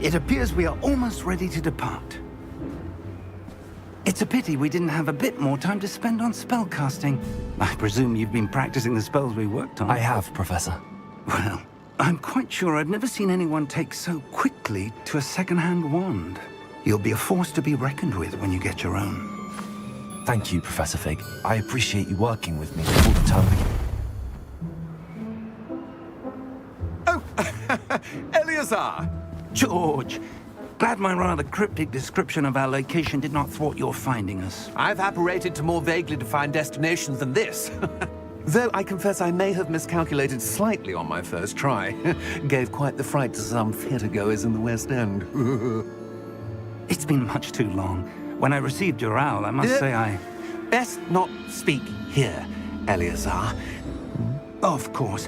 It appears we are almost ready to depart. It's a pity we didn't have a bit more time to spend on spellcasting. I presume you've been practicing the spells we worked on. I have, Professor. Well, I'm quite sure I've never seen anyone take so quickly to a second-hand wand. You'll be a force to be reckoned with when you get your own. Thank you, Professor Fig. I appreciate you working with me all the time. Oh, Eleazar! George! Glad my rather cryptic description of our location did not thwart your finding us. I've apparated to more vaguely defined destinations than this. Though I confess I may have miscalculated slightly on my first try. Gave quite the fright to some theatre-goers in the West End. It's been much too long. When I received your owl, I must say I... Best not speak here, Eleazar. Of course.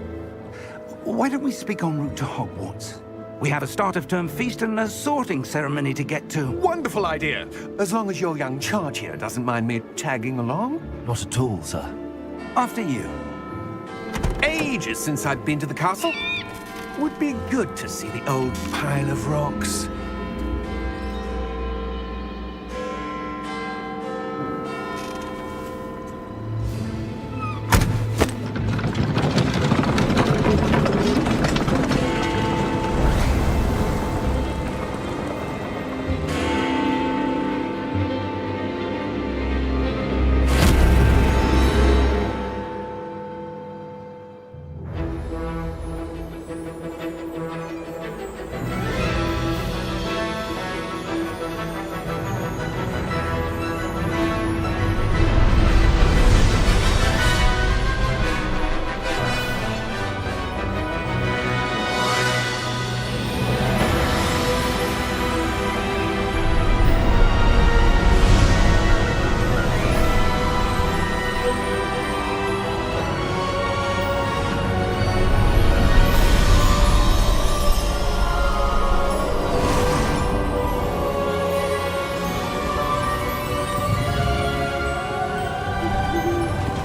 Why don't we speak en route to Hogwarts? We have a start-of-term feast and a sorting ceremony to get to. Wonderful idea! As long as your young charge here doesn't mind me tagging along. Not at all, sir. After you. Ages since I've been to the castle. Would be good to see the old pile of rocks.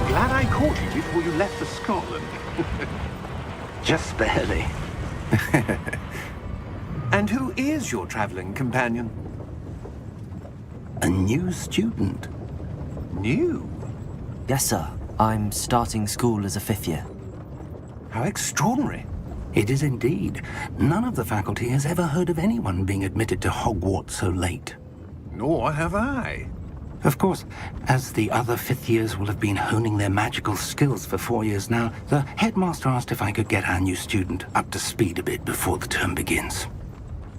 Glad I caught you before you left for Scotland. Just barely. And who is your traveling companion? A new student. New? Yes, sir. I'm starting school as a 5th year. How extraordinary. It is indeed. None of the faculty has ever heard of anyone being admitted to Hogwarts so late. Nor have I. Of course, as the other 5th years will have been honing their magical skills for 4 years now, the headmaster asked if I could get our new student up to speed a bit before the term begins.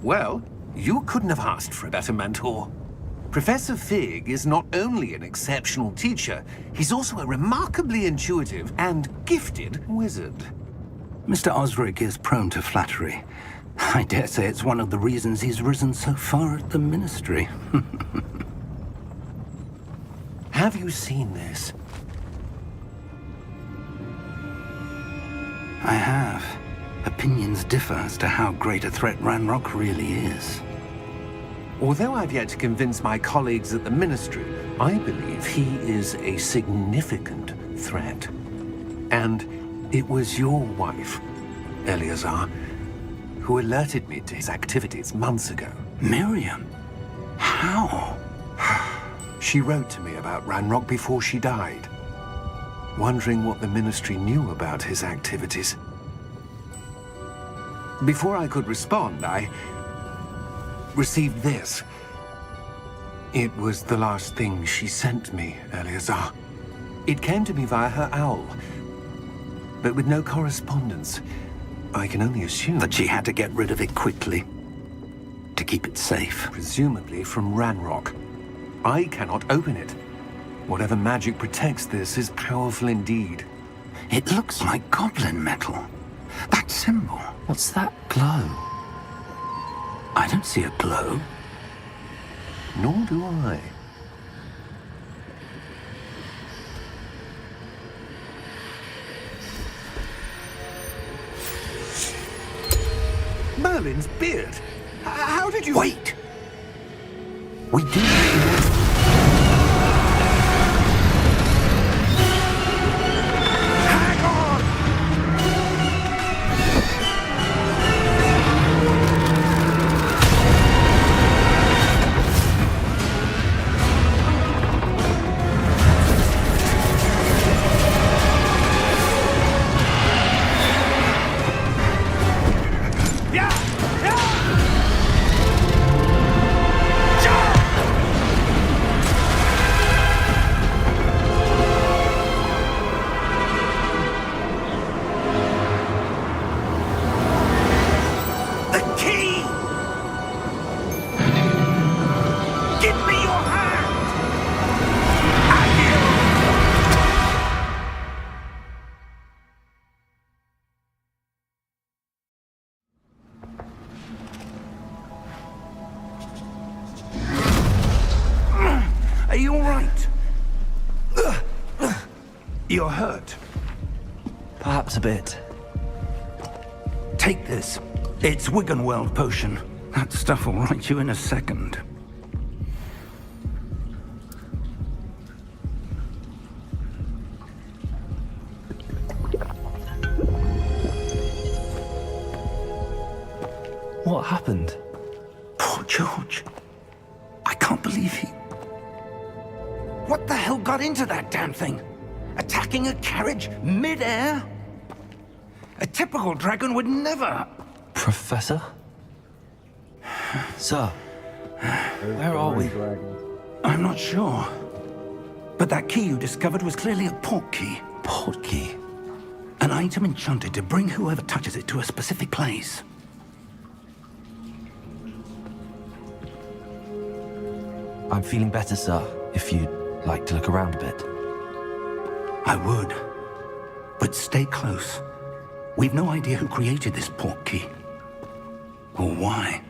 Well, you couldn't have asked for a better mentor. Professor Fig is not only an exceptional teacher, he's also a remarkably intuitive and gifted wizard. Mr. Osric is prone to flattery. I dare say it's one of the reasons he's risen so far at the ministry. Have you seen this? I have. Opinions differ as to how great a threat Ranrock really is. Although I've yet to convince my colleagues at the Ministry, I believe he is a significant threat. And it was your wife, Eleazar, who alerted me to his activities months ago. Miriam? How? She wrote to me about Ranrock before she died, wondering what the Ministry knew about his activities. Before I could respond, I received this. It was the last thing she sent me, Eleazar. It came to me via her owl, but with no correspondence. I can only assume That she had to get rid of it quickly, to keep it safe. presumably from Ranrock. I cannot open it. Whatever magic protects this is powerful indeed. It looks like goblin metal. That symbol. What's that glow? I don't see a glow. Nor do I. Merlin's beard. How did you... Wait! We do... Hang on! You're hurt. Perhaps a bit. Take this. It's Wiggenweld potion. That stuff will right you in a second. What happened? Poor George. I can't believe he... What the hell got into that damn thing? Attacking a carriage mid-air? A typical dragon would never... Professor? Sir, where are we? I'm not sure. But that key you discovered was clearly a port key. Port key? An item enchanted to bring whoever touches it to a specific place. I'm feeling better, sir, if you'd like to look around a bit. I would. But stay close. We've no idea who created this port key. Or why.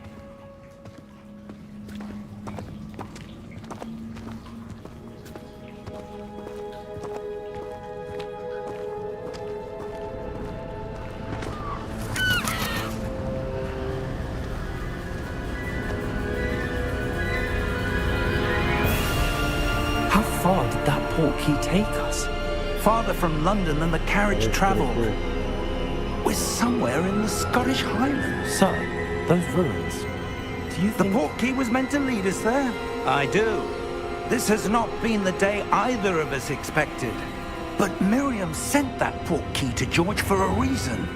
How far did that port key take us? Farther from London than the carriage traveled. We're somewhere in the Scottish Highlands. Sir, those ruins. Do you The think... port key was meant to lead us there? I do. This has not been the day either of us expected. But Miriam sent that port key to George for a reason.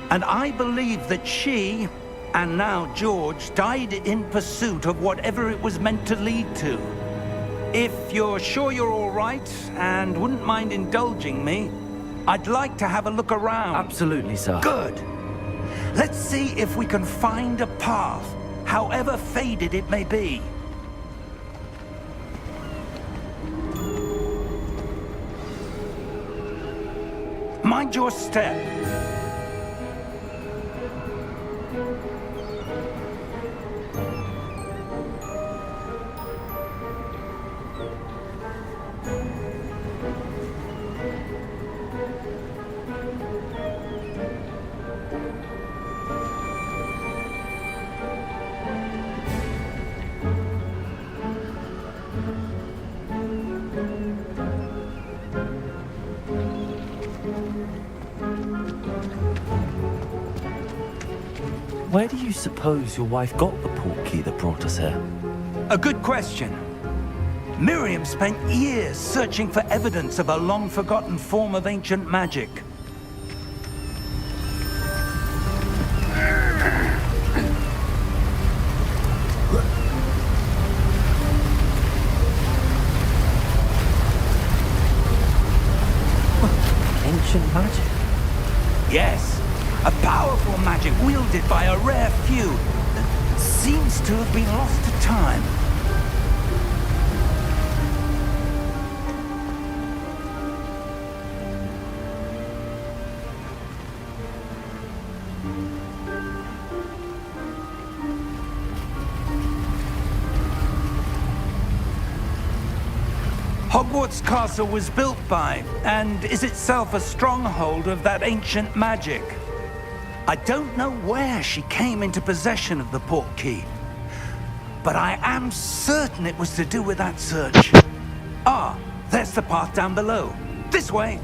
And I believe that she, and now George, died in pursuit of whatever it was meant to lead to. If you're sure you're all right and wouldn't mind indulging me, I'd like to have a look around. Absolutely, sir. Good. Let's see if we can find a path, however faded it may be. Mind your step. Where do you suppose your wife got the port key that brought us here? A good question. Miriam spent years searching for evidence of a long-forgotten form of ancient magic. Ancient magic? Yes, a powerful magic wielded by a rare few that seems to have been lost to time. Hogwarts Castle was built by, and is itself a stronghold of that ancient magic. I don't know where she came into possession of the port key, but I am certain it was to do with that search. Ah, there's the path down below. This way.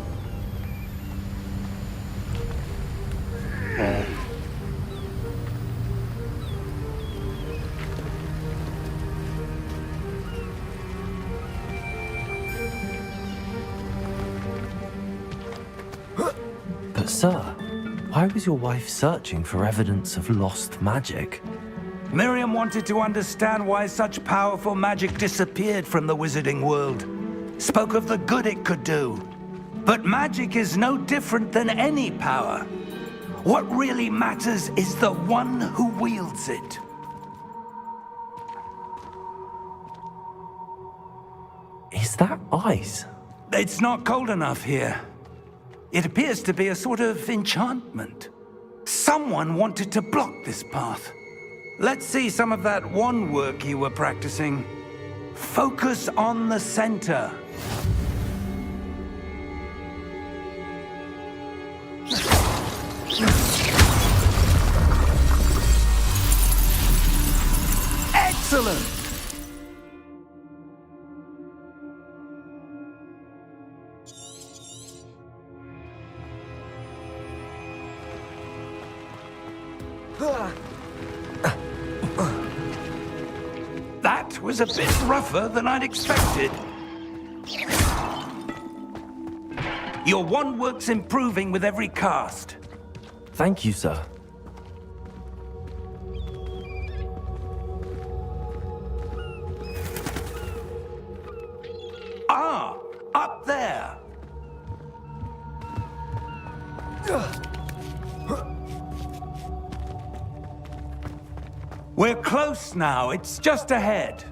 But sir, why was your wife searching for evidence of lost magic? Miriam wanted to understand why such powerful magic disappeared from the wizarding world. Spoke of the good it could do. But magic is no different than any power. What really matters is the one who wields it. Is that ice? It's not cold enough here. It appears to be a sort of enchantment. Someone wanted to block this path. Let's see some of that wand work you were practicing. Focus on the center. Excellent! That was a bit rougher than I'd expected. Your wand work's improving with every cast. Thank you, sir. Ah, up there. We're close now. It's just ahead.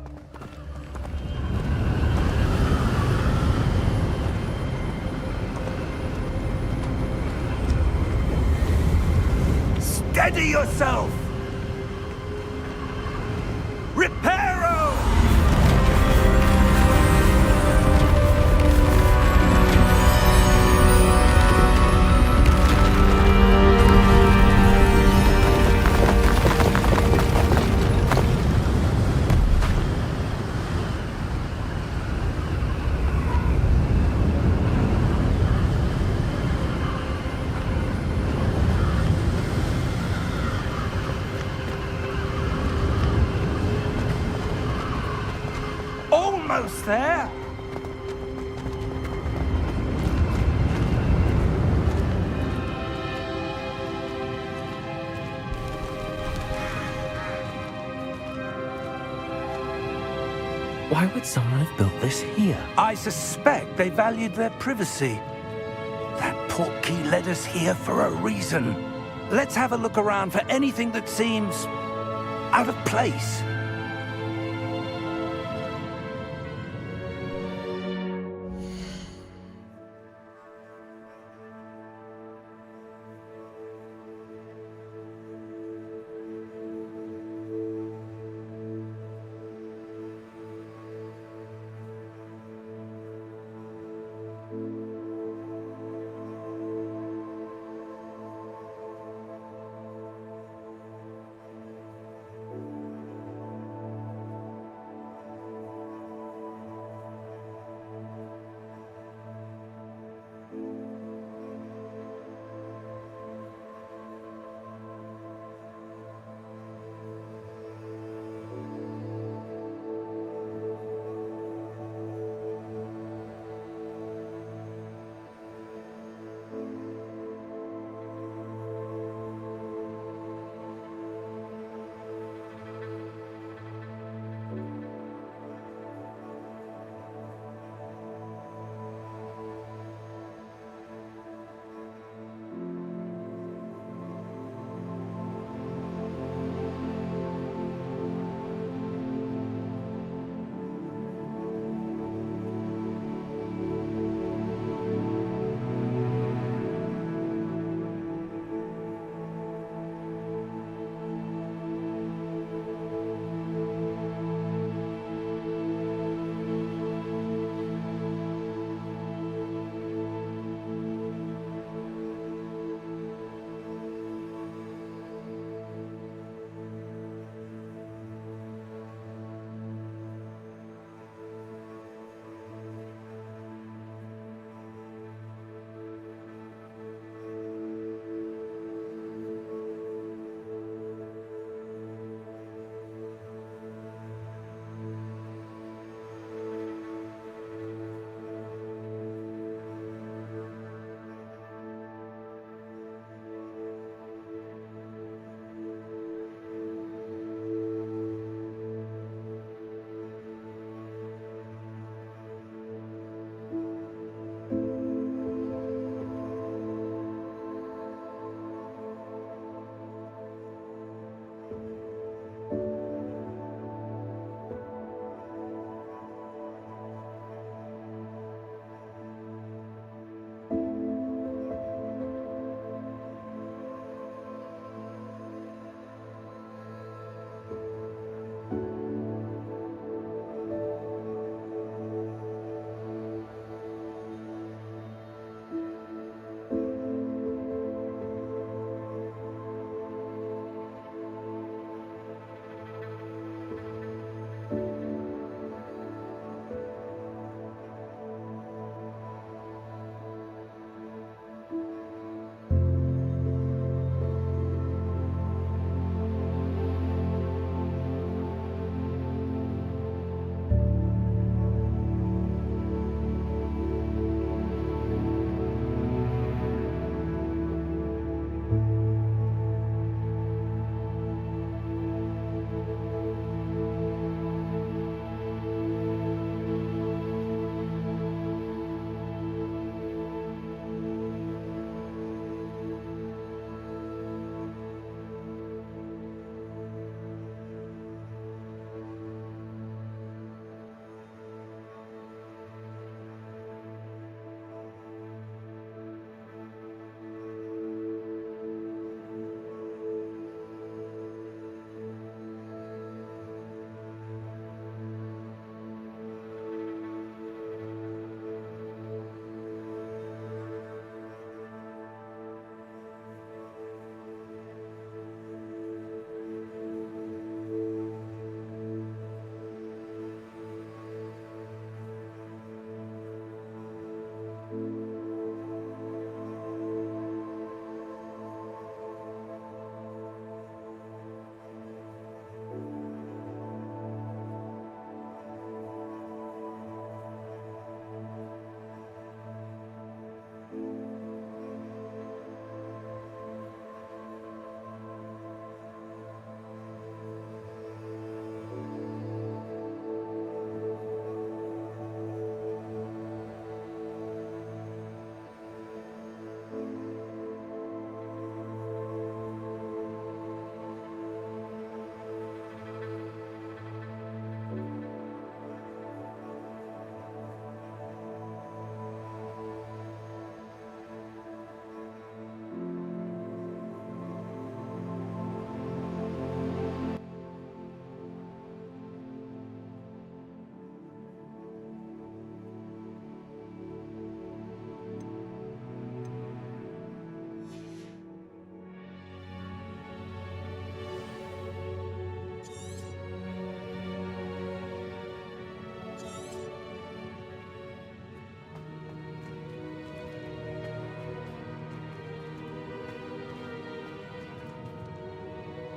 Steady yourself! Reparo! Almost there. Why would someone have built this here? I suspect they valued their privacy. That portkey led us here for a reason. Let's have a look around for anything that seems out of place.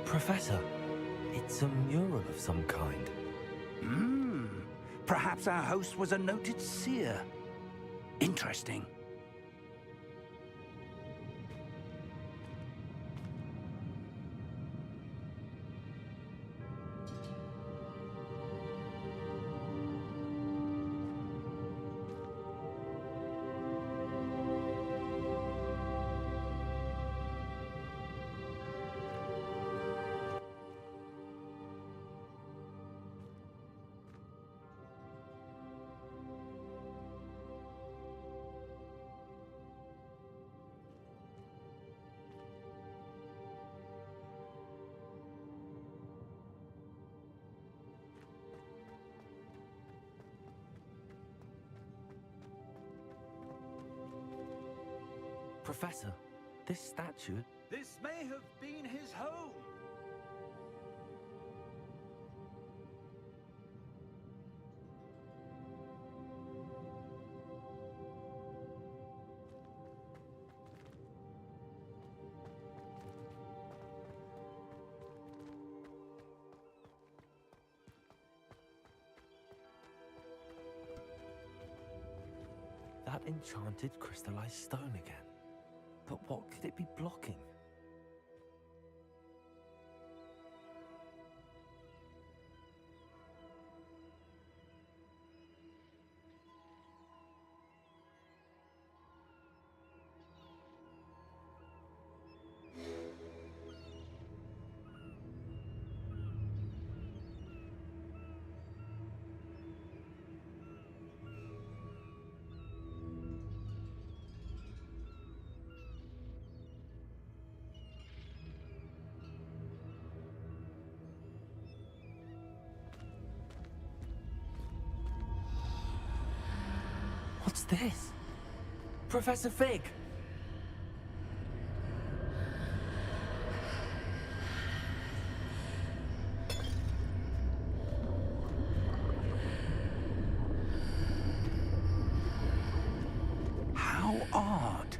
Professor, it's a mural of some kind. Perhaps our host was a noted seer. Interesting. Professor, this statue... This may have been his home. That enchanted crystallized stone again. But what could it be blocking? What's this? Professor Fig! How odd.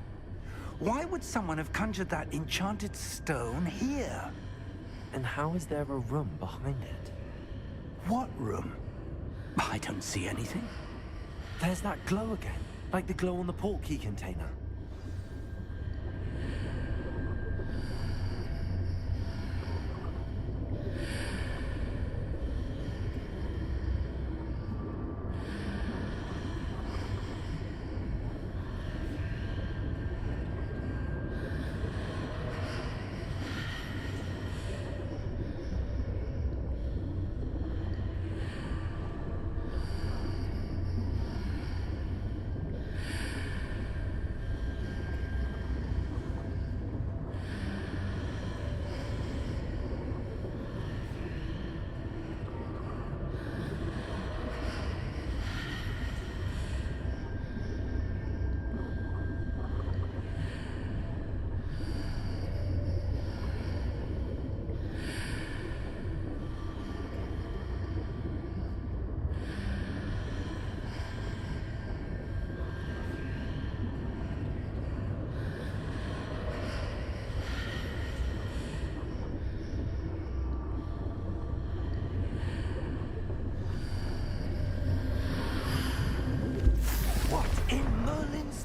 Why would someone have conjured that enchanted stone here? And how is there a room behind it? What room? I don't see anything. There's that glow again, like the glow on the portkey container.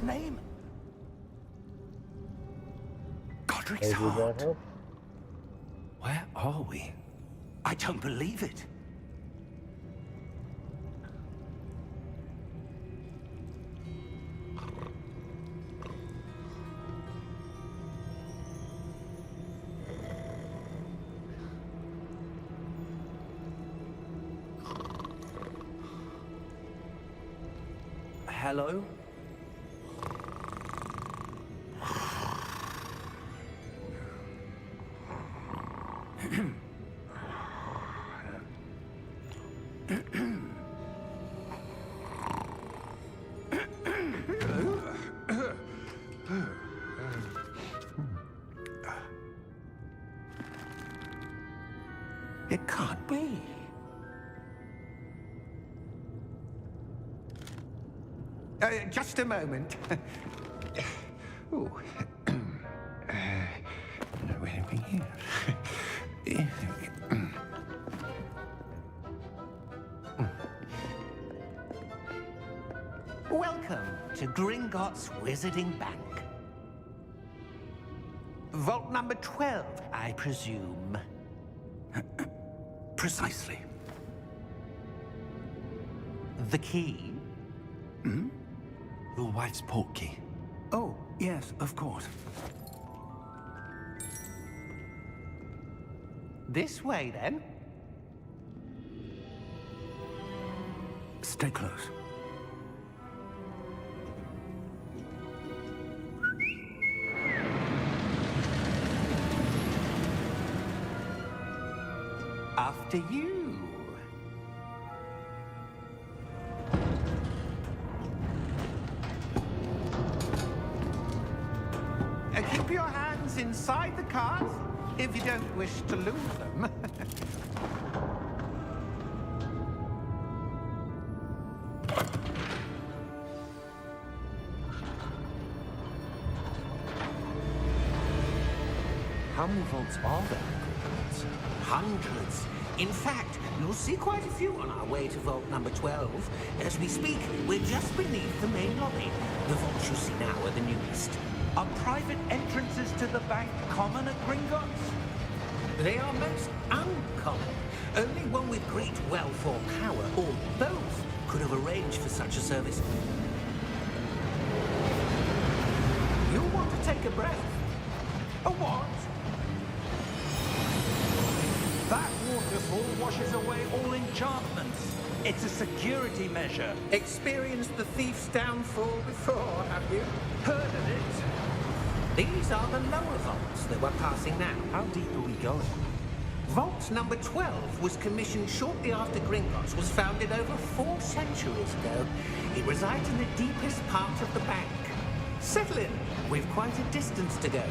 Name? Godric's Maybe heart. that help? Where are we? I don't believe it. Hello? It can't be. Just a moment. Oh. Where are we here? Gringotts Wizarding Bank. Vault number 12, I presume. Precisely. The key? Your wife's portkey. Oh, yes, of course. This way, then. Stay close. After you. Keep your hands inside the cards if you don't wish to lose them. How many vaults are there in Hogwarts? Hundreds. In fact, you'll see quite a few on our way to vault number 12. As we speak, we're just beneath the main lobby. The vaults you see now are the newest. Are private entrances to the bank common at Gringotts? They are most uncommon. Only one with great wealth or power, or both, could have arranged for such a service. You'll want to take a breath. A what? That waterfall washes away all enchantments. It's a security measure. Experienced the thief's downfall before, have you? Heard of it? These are the lower vaults that we're passing now. How deep are we going? Vault number 12 was commissioned shortly after Gringotts was founded over 4 centuries ago. It resides in the deepest part of the bank. Settle in. We've quite a distance to go.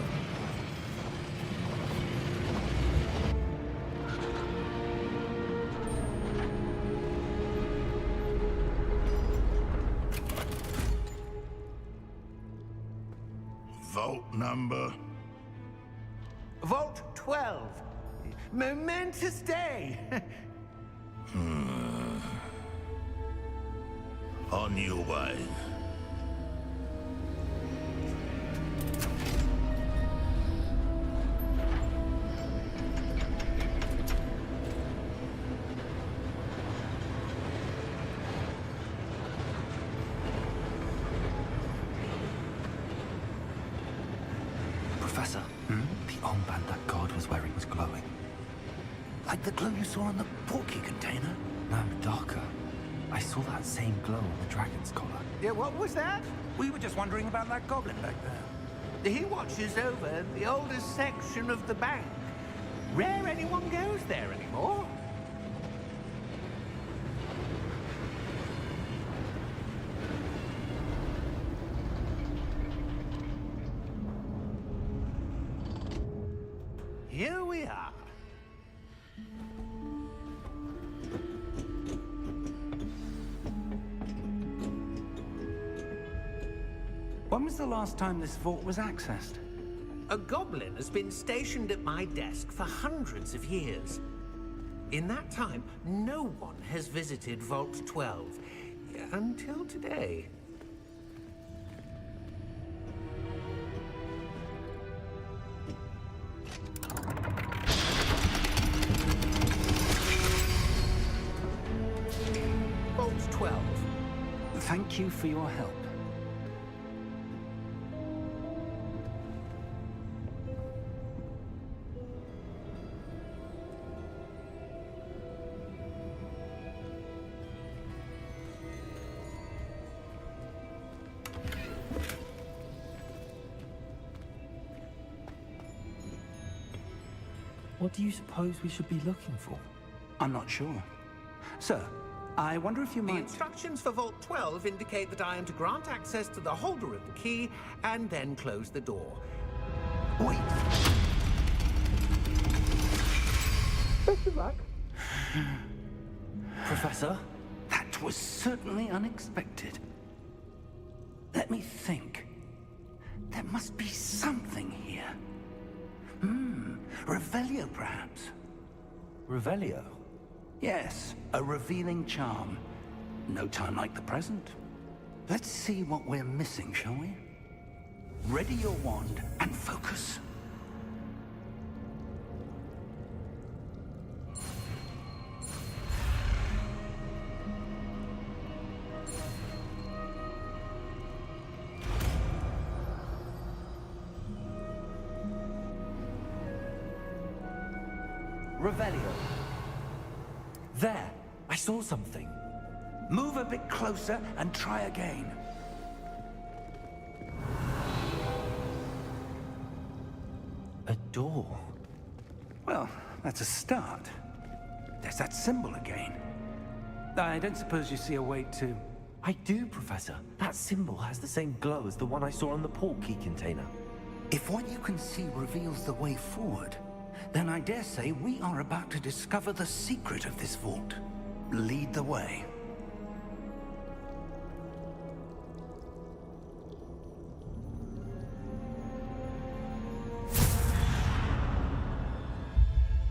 Vault number? Vault 12. Momentous day. On your way. Professor, the armband that guard was wearing was glowing. Like the glow you saw on the portkey container? No, darker. I saw that same glow on the dragon's collar. Yeah, what was that? We were just wondering about that goblin back there. He watches over the oldest section of the bank. Rare anyone goes there anymore. Here we are. When was the last time this vault was accessed? A goblin has been stationed at my desk for hundreds of years. In that time, no one has visited Vault 12 until today. Vault 12. Thank you for your help. What do you suppose we should be looking for? I'm not sure. Sir, I wonder if you The might... instructions for Vault 12 indicate that I am to grant access to the holder of the key and then close the door. Wait! Best of luck. Professor? That was certainly unexpected. Let me think. There must be something here. Revelio, perhaps? Revelio? Yes, a revealing charm. No time like the present. Let's see what we're missing, shall we? Ready your wand and focus. Revelio. There, I saw something. Move a bit closer and try again. A door. Well, that's a start. There's that symbol again. I don't suppose you see a way to... I do, Professor. That symbol has the same glow as the one I saw on the port key container. If what you can see reveals the way forward, then I dare say we are about to discover the secret of this vault. Lead the way.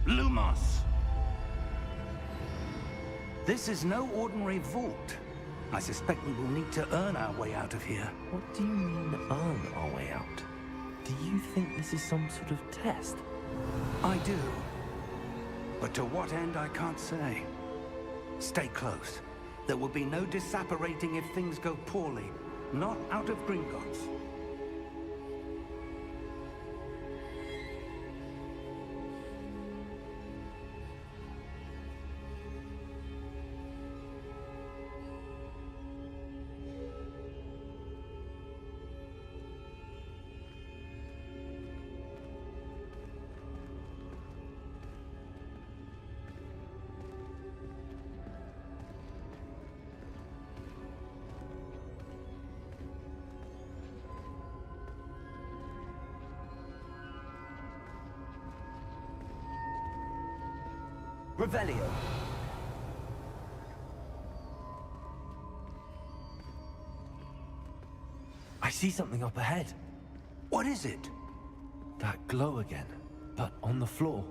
Lumos! This is no ordinary vault. I suspect we will need to earn our way out of here. What do you mean, earn our way out? Do you think this is some sort of test? I do. But to what end, I can't say. Stay close. There will be no disapparating if things go poorly. Not out of Gringotts. Revelio. I see something up ahead. What is it? That glow again, but on the floor.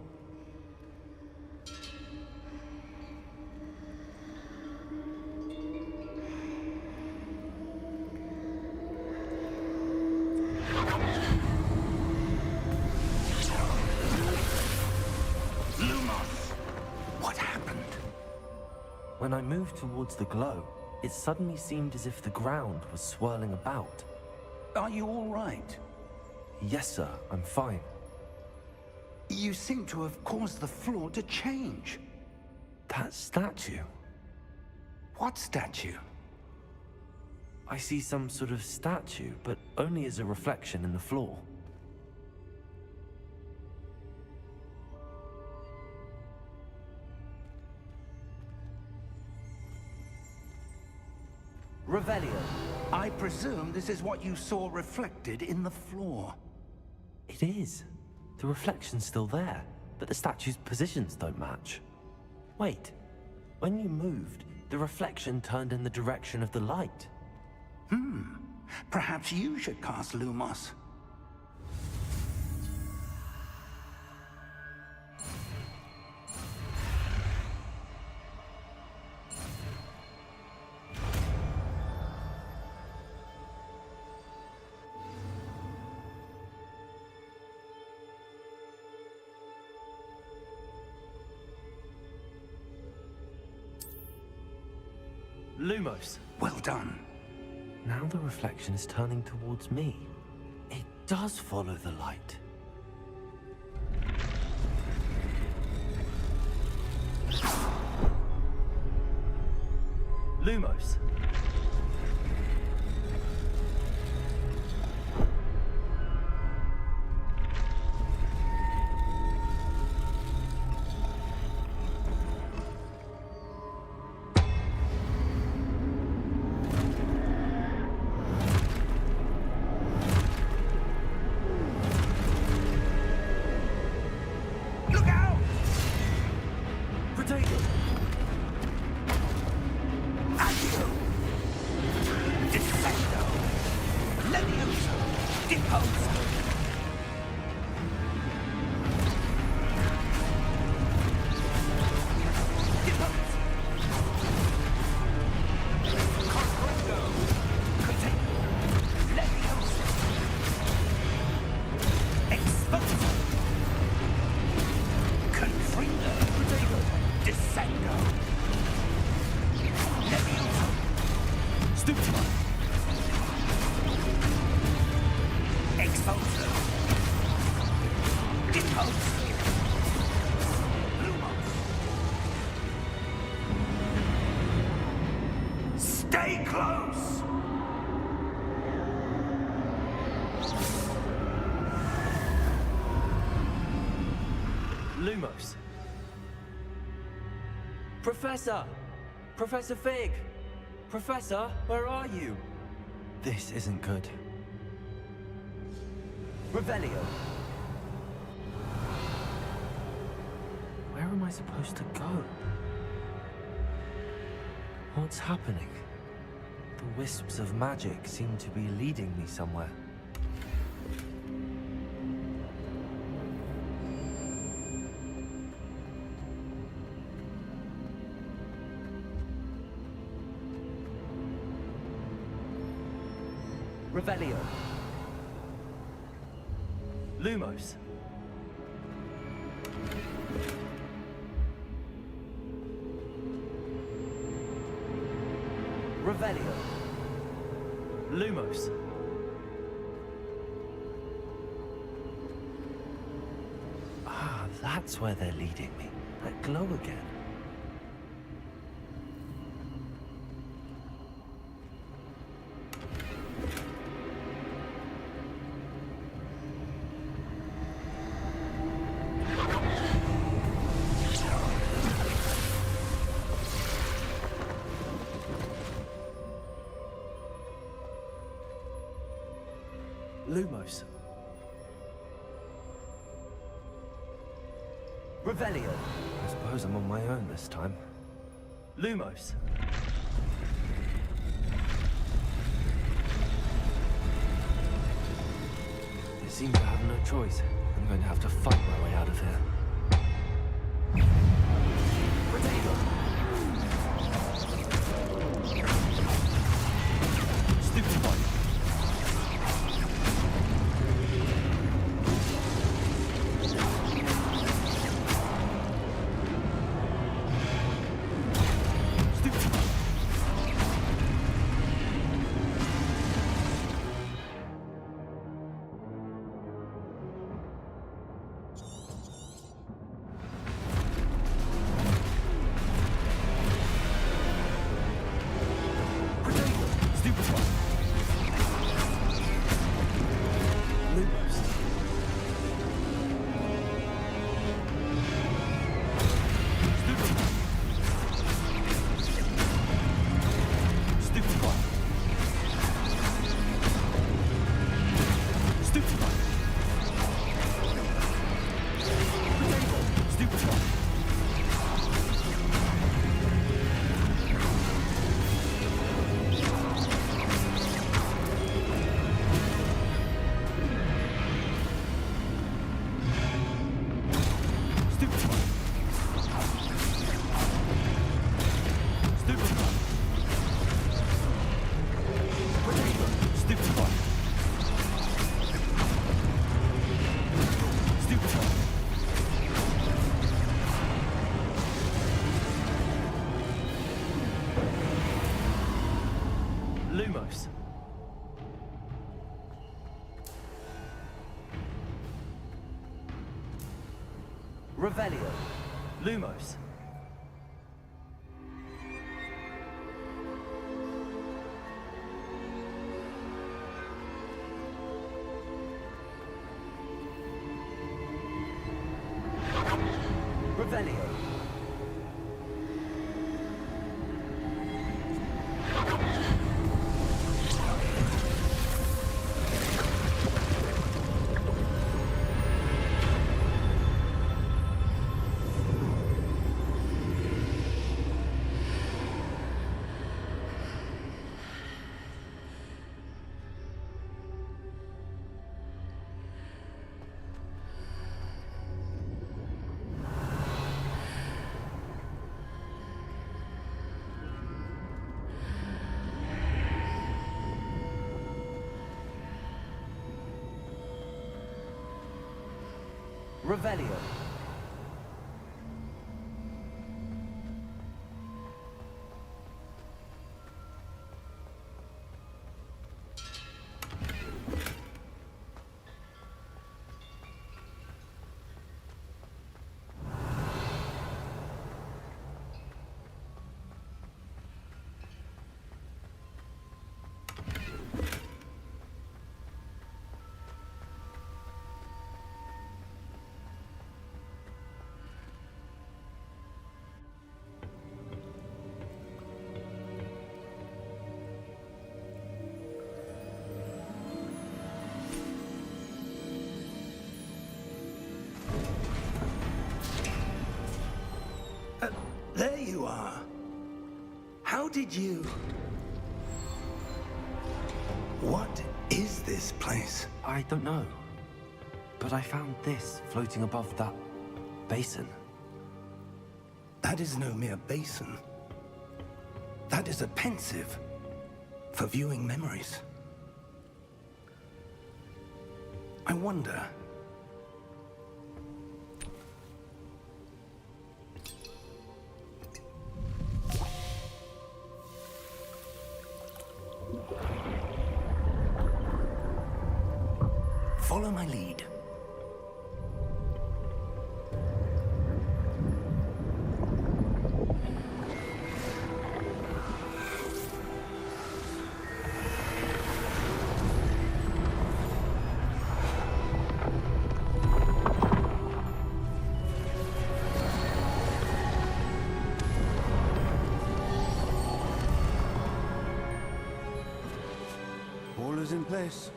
When I moved towards the glow, it suddenly seemed as if the ground was swirling about. Are you all right? Yes, sir, I'm fine. You seem to have caused the floor to change. That statue. What statue? I see some sort of statue, but only as a reflection in the floor. Revelio. I presume this is what you saw reflected in the floor. It is. The reflection's still there, but the statue's positions don't match. Wait. When you moved, the reflection turned in the direction of the light. Perhaps you should cast Lumos. Lumos. Well done. Now the reflection is turning towards me. It does follow the light. Lumos. Repulsor. Repulsor. Lumos. Stay close! Lumos. Professor! Professor Fig! Professor, where are you? This isn't good. Revelio. Where am I supposed to go? What's happening? The wisps of magic seem to be leading me somewhere. Revelio. Lumos. Revelio. Lumos. Ah, that's where they're leading me. That glow again. Lumos. Revelio. I suppose I'm on my own this time. Lumos. I seem to have no choice. I'm going to have to fight my way out of here. Potato. Stupid one. Lumos. Revelio. Lumos. Revelio. Revelio. you are. How did you... What is this place? I don't know. But I found this floating above that basin. That is no mere basin. That is a pensive for viewing memories. I wonder... Follow my lead. All is in place.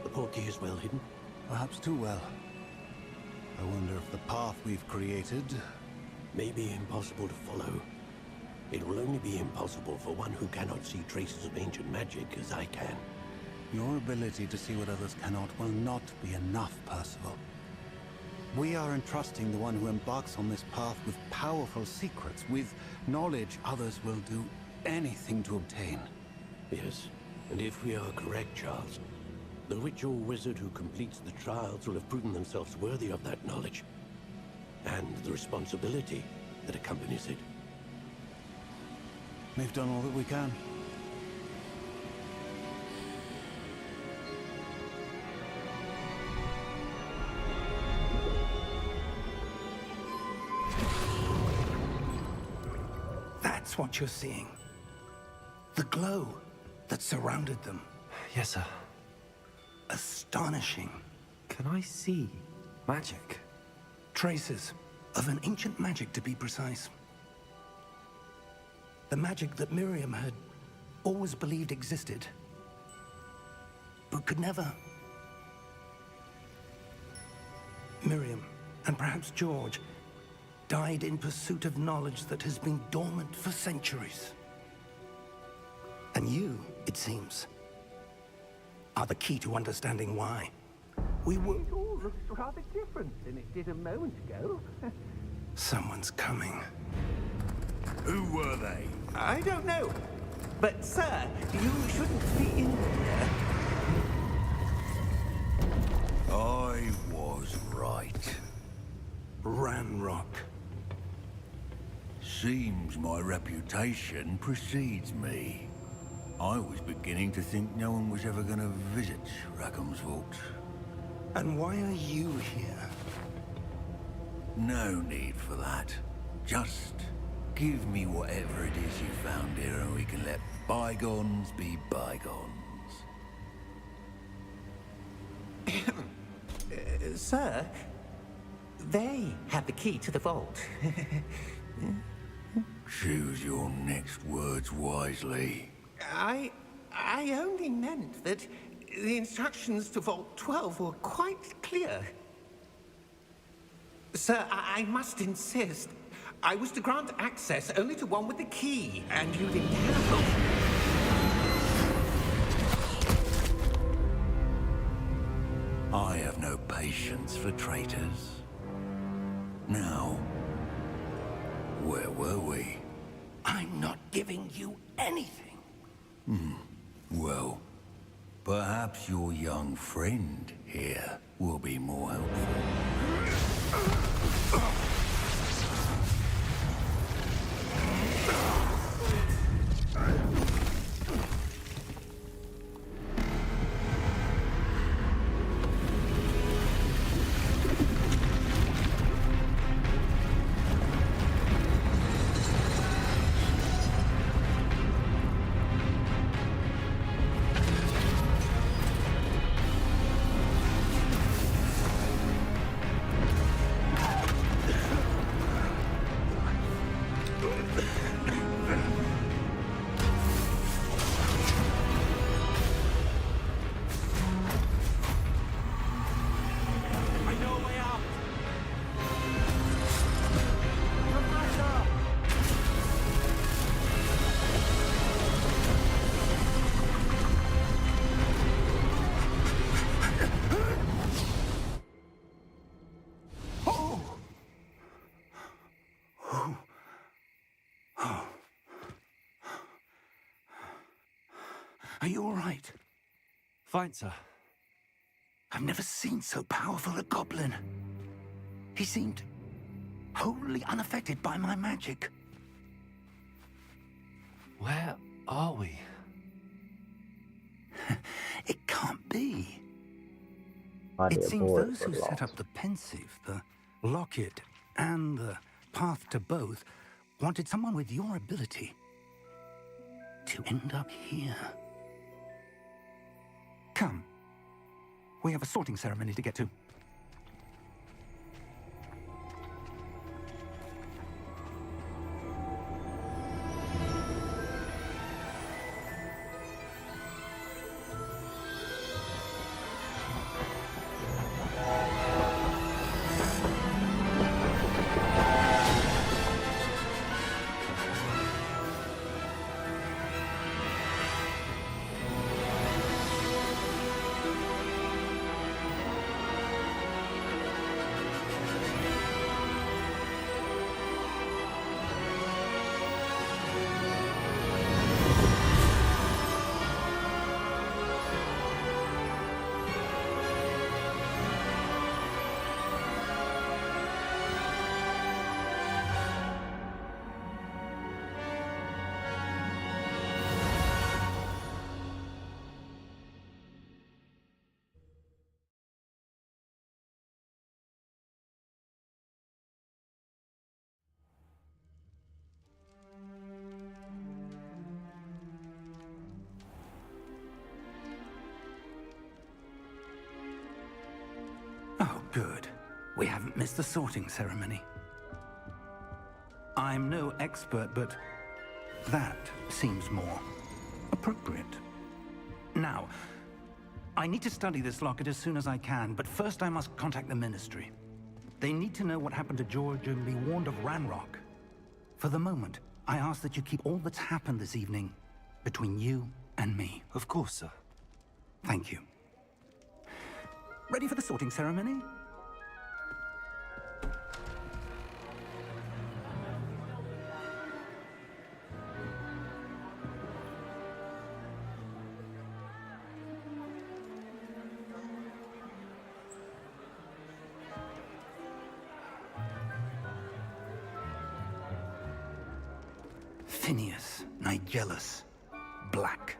The portkey is well hidden. Perhaps too well. I wonder if the path we've created... May be impossible to follow. It will only be impossible for one who cannot see traces of ancient magic as I can. Your ability to see what others cannot will not be enough, Percival. We are entrusting the one who embarks on this path with powerful secrets, with knowledge others will do anything to obtain. Yes, and if we are correct, Charles, the witch or wizard who completes the trials will have proven themselves worthy of that knowledge, and the responsibility that accompanies it. We've done all that we can. That's what you're seeing. The glow that surrounded them. Yes, sir. Astonishing. Can I see magic? Traces of an ancient magic, to be precise. The magic that Miriam had always believed existed, but could never. Miriam, and perhaps George, died in pursuit of knowledge that has been dormant for centuries. And you, it seems, are the key to understanding why. We were... It all looks rather different than it did a moment ago. Someone's coming. Who were they? I don't know. But, sir, you shouldn't be in here. I was right. Ranrock. Seems my reputation precedes me. I was beginning to think no one was ever going to visit Rackham's Vault. And why are you here? No need for that. Just give me whatever it is you found here and we can let bygones be bygones. Sir, they have the key to the vault. Choose your next words wisely. I only meant that the instructions to Vault 12 were quite clear. Sir, I must insist. I was to grant access only to one with the key, and you didn't have. I have no patience for traitors. Now, where were we? I'm not giving you anything. Well, perhaps your young friend here will be more helpful. Are you all right? Fine, sir. I've never seen so powerful a goblin. He seemed wholly unaffected by my magic. Where are we? It can't be. Body It of seems boy those for who set lost. up the pensive, the locket, and the path to both wanted someone with your ability to end up here. Come. We have a sorting ceremony to get to. Oh, good. We haven't missed the sorting ceremony. I'm no expert, but that seems more appropriate. Now, I need to study this locket as soon as I can, but first I must contact the Ministry. They need to know what happened to George and be warned of Ranrock. For the moment, I ask that you keep all that's happened this evening between you and me. Of course, sir. Thank you. Ready for the sorting ceremony? Phineas, Nigellus, Black.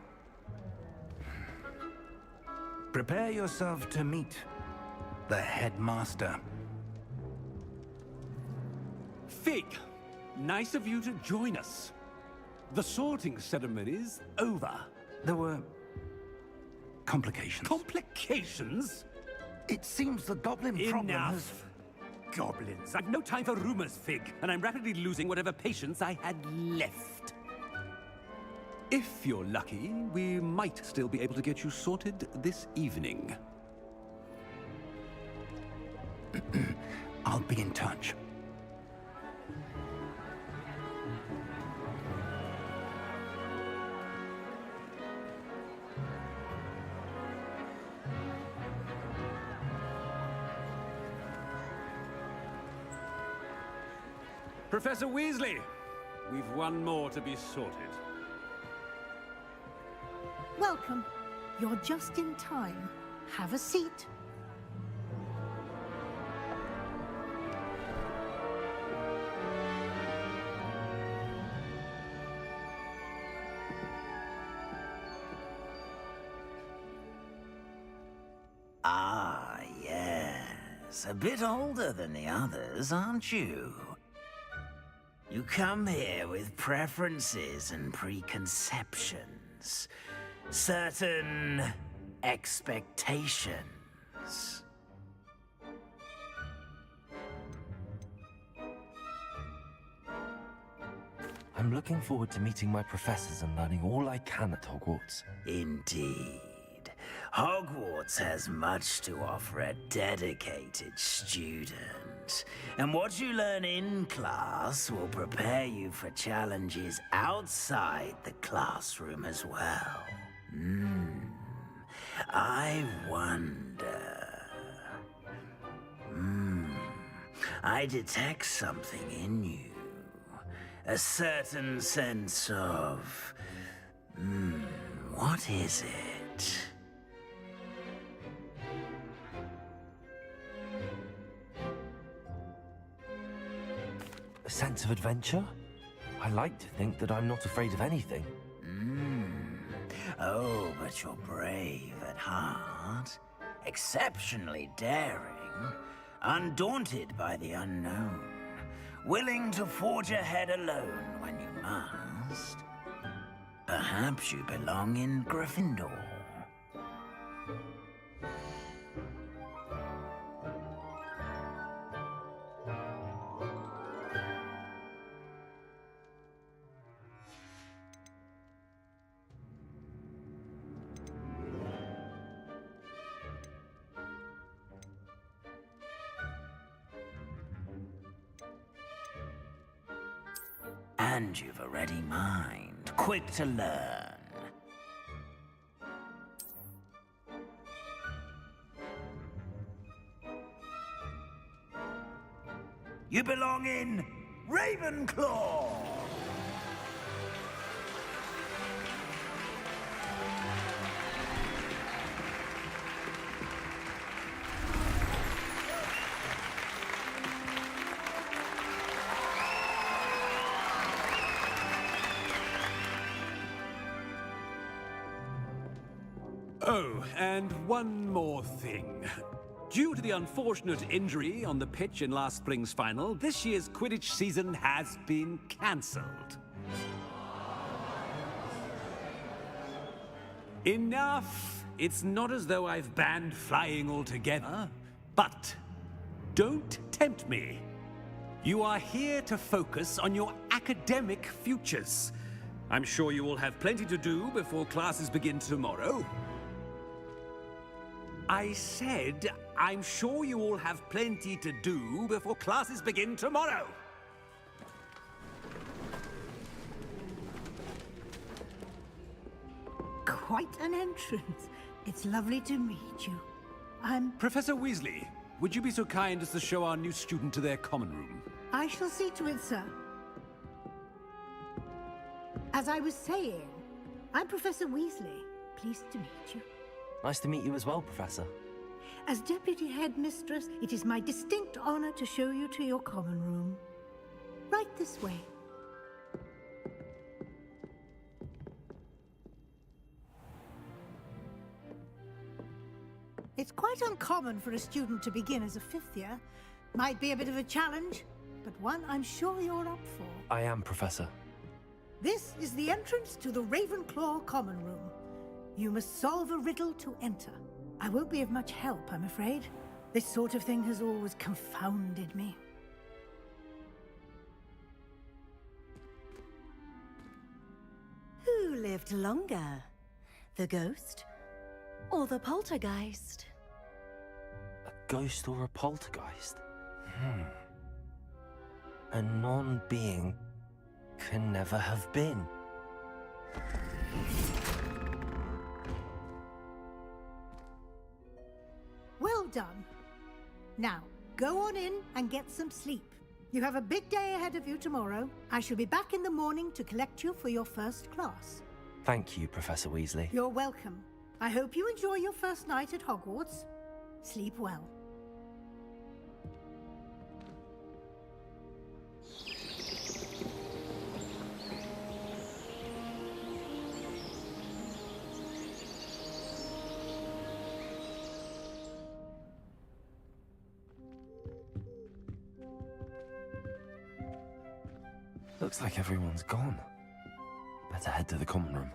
Prepare yourself to meet the headmaster. Fig, nice of you to join us. The sorting ceremony's over. There were complications. Complications? It seems the goblin problem has... Enough. Goblins. I've no time for rumors, Fig, and I'm rapidly losing whatever patience I had left. If you're lucky, we might still be able to get you sorted this evening. I'll be in touch. Professor Weasley, we've one more to be sorted. Welcome. You're just in time. Have a seat. Ah, yes. A bit older than the others, aren't you? You come here with preferences and preconceptions. Certain expectations. I'm looking forward to meeting my professors and learning all I can at Hogwarts. Indeed. Hogwarts has much to offer a dedicated student. And what you learn in class will prepare you for challenges outside the classroom as well. I wonder... I detect something in you. A certain sense of... what What is it? A sense of adventure? I like to think that I'm not afraid of anything. Oh, but you're brave at heart. Exceptionally daring. Undaunted by the unknown. Willing to forge ahead alone when you must. Perhaps you belong in Gryffindor. And you've a ready mind, quick to learn. You belong in Ravenclaw! Oh, and one more thing. Due to the unfortunate injury on the pitch in last spring's final, this year's Quidditch season has been cancelled. Enough! It's not as though I've banned flying altogether, but don't tempt me. You are here to focus on your academic futures. I'm sure you all have plenty to do before classes begin tomorrow. I said, I'm sure you all have plenty to do before classes begin tomorrow. Quite an entrance. It's lovely to meet you. Professor Weasley, would you be so kind as to show our new student to their common room? I shall see to it, sir. As I was saying, I'm Professor Weasley. Pleased to meet you. Nice to meet you as well, Professor. As Deputy Headmistress, it is my distinct honor to show you to your common room. Right this way. It's quite uncommon for a student to begin as a fifth year. Might be a bit of a challenge, but one I'm sure you're up for. I am, Professor. This is the entrance to the Ravenclaw common room. You must solve a riddle to enter. I won't be of much help, I'm afraid. This sort of thing has always confounded me. Who lived longer? The ghost or the poltergeist? A ghost or a poltergeist? A non-being can never have been. Well done. Now, go on in and get some sleep. You have a big day ahead of you tomorrow. I shall be back in the morning to collect you for your first class. Thank you, Professor Weasley. You're welcome. I hope you enjoy your first night at Hogwarts. Sleep well. Looks like everyone's gone. Better head to the common room.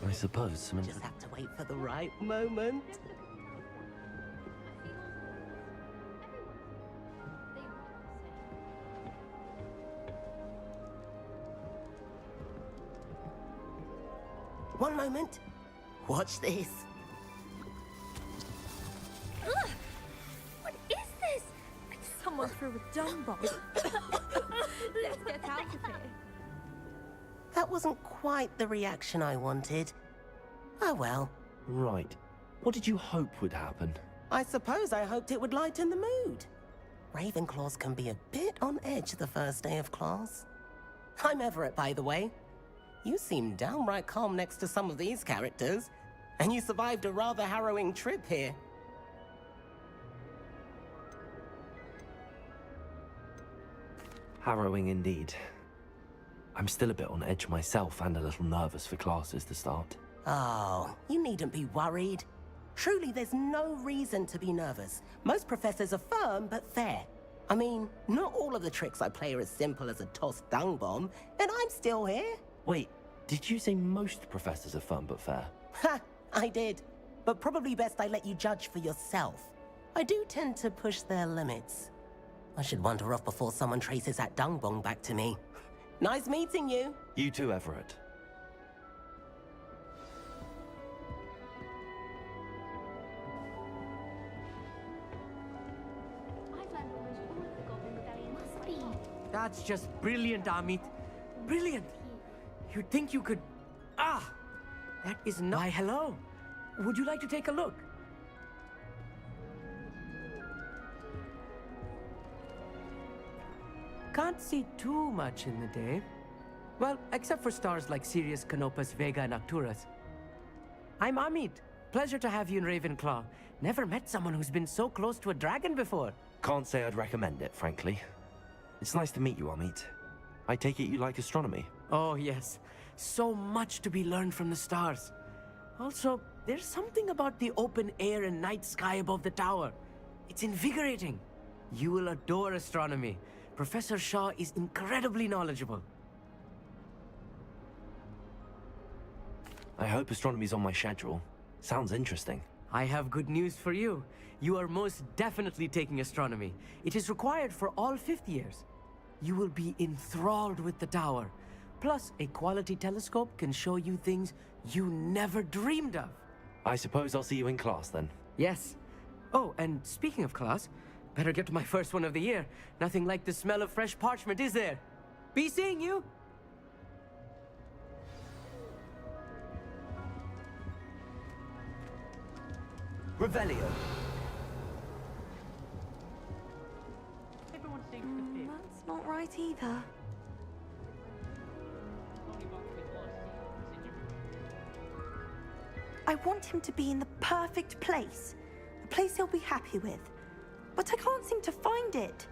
I suppose some... Just have to wait for the right moment. One moment. Watch this. someone threw a dung bomb. Let's get out of here. That wasn't quite the reaction I wanted. Oh well. Right. What did you hope would happen? I suppose I hoped it would lighten the mood. Ravenclaws can be a bit on edge the first day of class. I'm Everett, by the way. You seem downright calm next to some of these characters, and you survived a rather harrowing trip here. Harrowing indeed. I'm still a bit on edge myself and a little nervous for classes to start. Oh, you needn't be worried. Truly, there's no reason to be nervous. Most professors are firm but fair. I mean, not all of the tricks I play are as simple as a tossed dung bomb, and I'm still here. Wait, did you say most professors are firm but fair? Ha! I did. But probably best I let you judge for yourself. I do tend to push their limits. I should wander off before someone traces that dung bomb back to me. Nice meeting you. You too, Everett. That's just brilliant, Amit. Brilliant. You'd think you could... Ah! That is not... Why, hello. Would you like to take a look? Can't see too much in the day. Well, except for stars like Sirius, Canopus, Vega, and Arcturus. I'm Amit. Pleasure to have you in Ravenclaw. Never met someone who's been so close to a dragon before. Can't say I'd recommend it, frankly. It's nice to meet you, Amit. I take it you like astronomy? Oh, yes. So much to be learned from the stars. Also, there's something about the open air and night sky above the tower. It's invigorating. You will adore astronomy. Professor Shaw is incredibly knowledgeable. I hope astronomy's on my schedule. Sounds interesting. I have good news for you. You are most definitely taking astronomy. It is required for all fifth years. You will be enthralled with the tower. Plus, a quality telescope can show you things you never dreamed of. I suppose I'll see you in class then. Yes. Oh, and speaking of class, better get to my first one of the year. Nothing like the smell of fresh parchment, is there? Be seeing you! Revelio. That's not right either. I want him to be in the perfect place. A place he'll be happy with. But I can't seem to find it.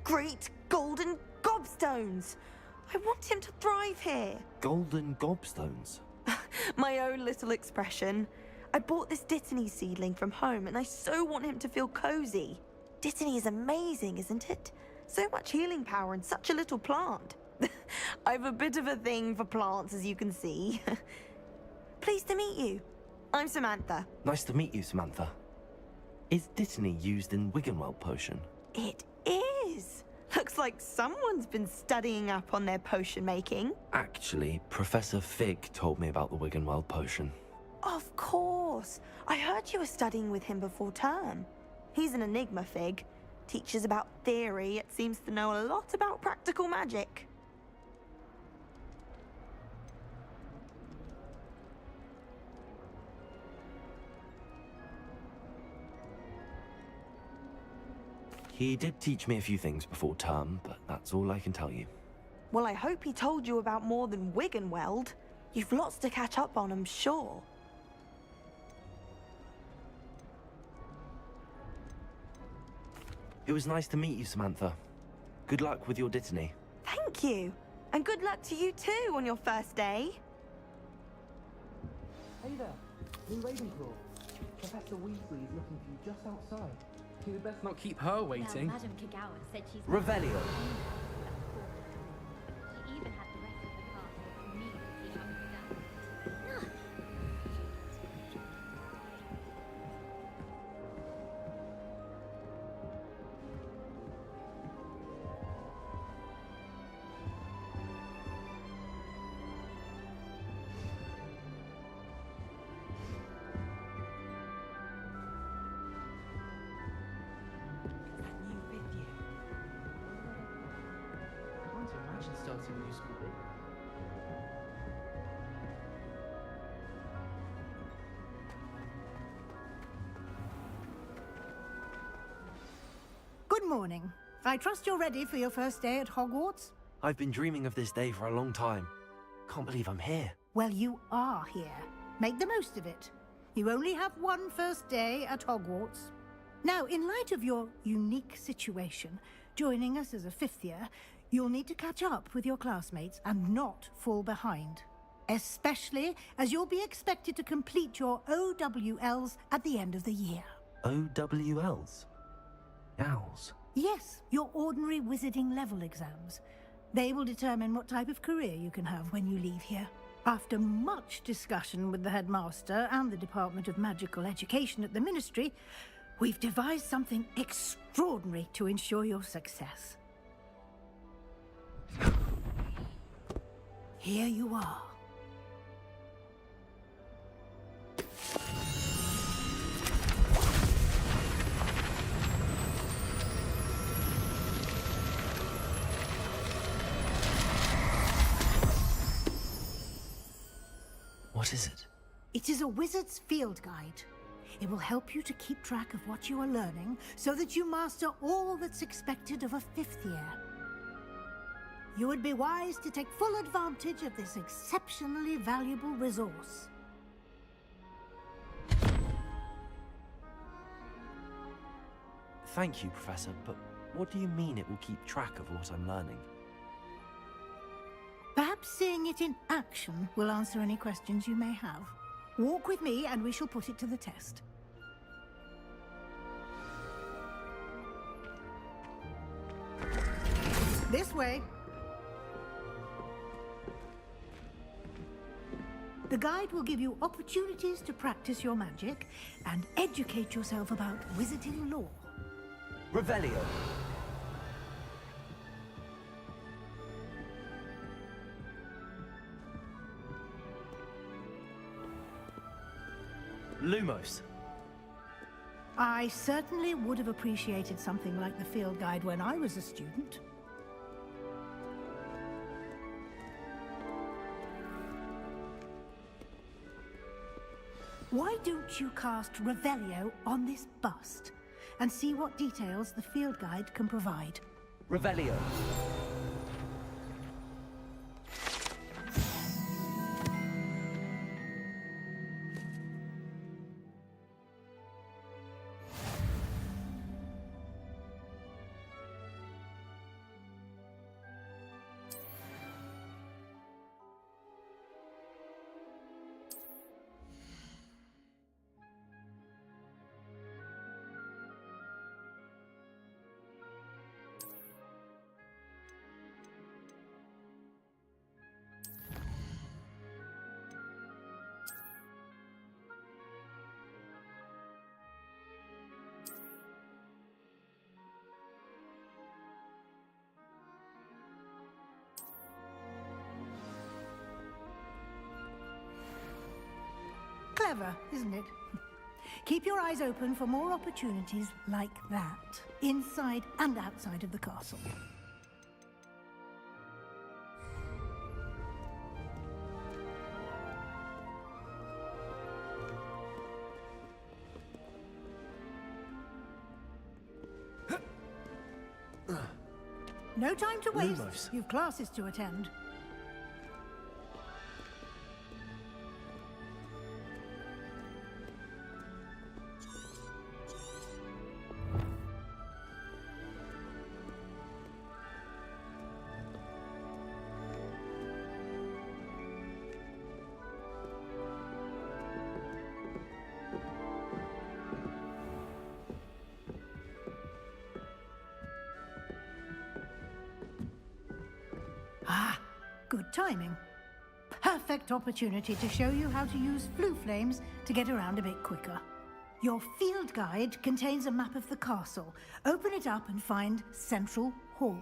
Great golden gobstones! I want him to thrive here. Golden gobstones? My own little expression. I bought this Dittany seedling from home and I so want him to feel cozy. Dittany is amazing, isn't it? So much healing power in such a little plant. I've a bit of a thing for plants, as you can see. Pleased to meet you. I'm Samantha. Nice to meet you, Samantha. Is Dittany used in Wiggenweld potion? It is. Looks like someone's been studying up on their potion making. Actually, Professor Fig told me about the Wiggenweld potion. Of course. I heard you were studying with him before term. He's an enigma, Fig. Teaches about theory, yet seems to know a lot about practical magic. He did teach me a few things before term, but that's all I can tell you. Well, I hope he told you about more than Wiggenweld. You've lots to catch up on, I'm sure. It was nice to meet you, Samantha. Good luck with your Dittany. Thank you. And good luck to you too on your first day. Hey there, in Ravenclaw. Professor Weasley is looking for you just outside. You'd best not keep her waiting. Now, Madame Kagawa said she's... Revelio. She even had the rest of the class look immediately understand. New fifth year. starting new school day. Good morning. I trust you're ready for your first day at Hogwarts? I've been dreaming of this day for a long time. Can't believe I'm here. Well, you are here. Make the most of it. You only have one first day at Hogwarts. Now, in light of your unique situation, joining us as a fifth year, you'll need to catch up with your classmates and not fall behind. Especially as you'll be expected to complete your OWLs at the end of the year. OWLs? Owls? Yes, your ordinary wizarding level exams. They will determine what type of career you can have when you leave here. After much discussion with the headmaster and the Department of Magical Education at the Ministry, we've devised something extraordinary to ensure your success. Here you are. What is it? It is a wizard's field guide. It will help you to keep track of what you are learning so that you master all that's expected of a fifth year. You would be wise to take full advantage of this exceptionally valuable resource. Thank you, Professor, but what do you mean it will keep track of what I'm learning? Perhaps seeing it in action will answer any questions you may have. Walk with me and we shall put it to the test. This way. The guide will give you opportunities to practice your magic and educate yourself about wizarding lore. Revelio. Lumos. I certainly would have appreciated something like the field guide when I was a student. Why don't you cast Revelio on this bust and see what details the field guide can provide? Revelio. Clever, isn't it? Keep your eyes open for more opportunities like that, inside and outside of the castle. No time to waste. Lumos. You've classes to attend. Ah, good timing. Perfect opportunity to show you how to use flue flames to get around a bit quicker. Your field guide contains a map of the castle. Open it up and find Central Hall.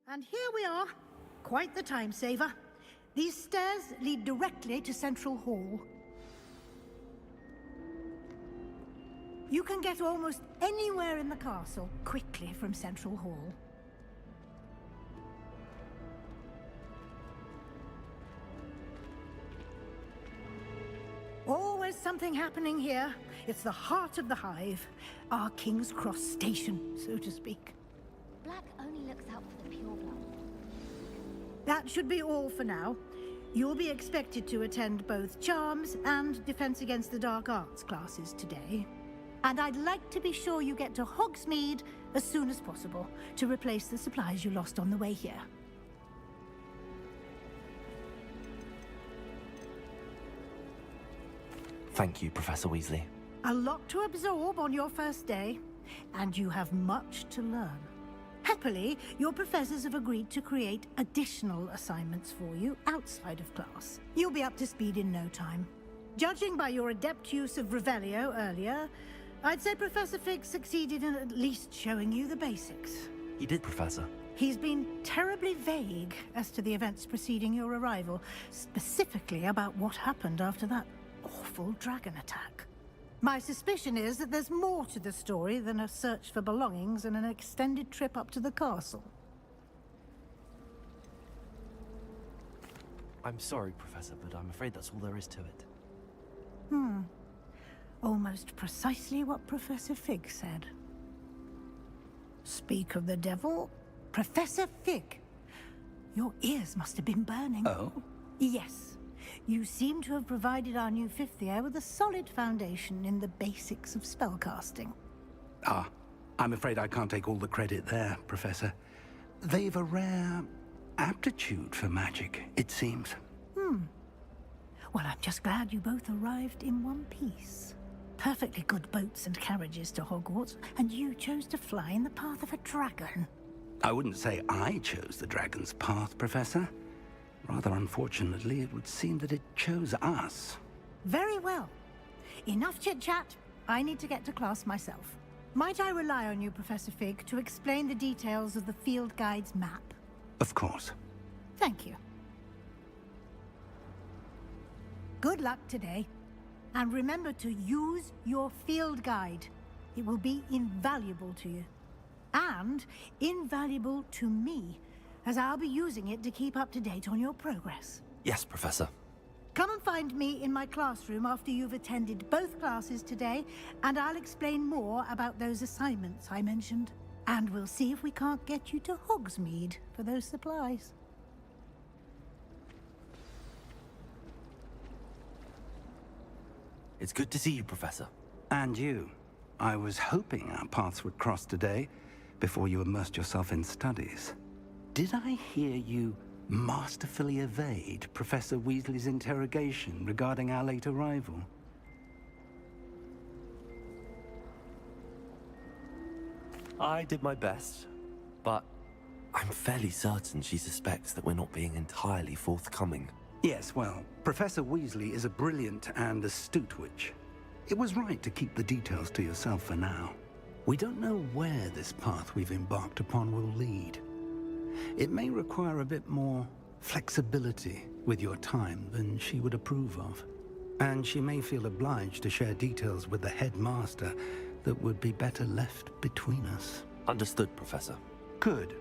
And here we are. Quite the time saver. These stairs lead directly to Central Hall. You can get almost anywhere in the castle quickly from Central Hall. Always something happening here. It's the heart of the hive. Our King's Cross station, so to speak. Black only looks out for the pure blood. That should be all for now. You'll be expected to attend both Charms and Defense Against the Dark Arts classes today. And I'd like to be sure you get to Hogsmeade as soon as possible to replace the supplies you lost on the way here. Thank you, Professor Weasley. A lot to absorb on your first day, and you have much to learn. Happily, your professors have agreed to create additional assignments for you outside of class. You'll be up to speed in no time. Judging by your adept use of Revelio earlier, I'd say Professor Fig succeeded in at least showing you the basics. He did, Professor. He's been terribly vague as to the events preceding your arrival, specifically about what happened after that awful dragon attack. My suspicion is that there's more to the story than a search for belongings and an extended trip up to the castle. I'm sorry, Professor, but I'm afraid that's all there is to it. Almost precisely what Professor Fig said. Speak of the devil, Professor Fig. Your ears must have been burning. Oh? Yes. You seem to have provided our new fifth year with a solid foundation in the basics of spellcasting. Ah, I'm afraid I can't take all the credit there, Professor. They've a rare aptitude for magic, it seems. Well, I'm just glad you both arrived in one piece. Perfectly good boats and carriages to Hogwarts, and you chose to fly in the path of a dragon. I wouldn't say I chose the dragon's path, Professor. Rather unfortunately, it would seem that it chose us. Very well. Enough chit-chat. I need to get to class myself. Might I rely on you, Professor Fig, to explain the details of the field guide's map? Of course. Thank you. Good luck today. And remember to use your field guide. It will be invaluable to you. And invaluable to me, as I'll be using it to keep up to date on your progress. Yes, Professor. Come and find me in my classroom after you've attended both classes today, and I'll explain more about those assignments I mentioned. And we'll see if we can't get you to Hogsmeade for those supplies. It's good to see you, Professor. And you. I was hoping our paths would cross today, before you immersed yourself in studies. Did I hear you masterfully evade Professor Weasley's interrogation regarding our late arrival? I did my best, but I'm fairly certain she suspects that we're not being entirely forthcoming. Yes, well, Professor Weasley is a brilliant and astute witch. It was right to keep the details to yourself for now. We don't know where this path we've embarked upon will lead. It may require a bit more flexibility with your time than she would approve of. And she may feel obliged to share details with the headmaster that would be better left between us. Understood, Professor. Good.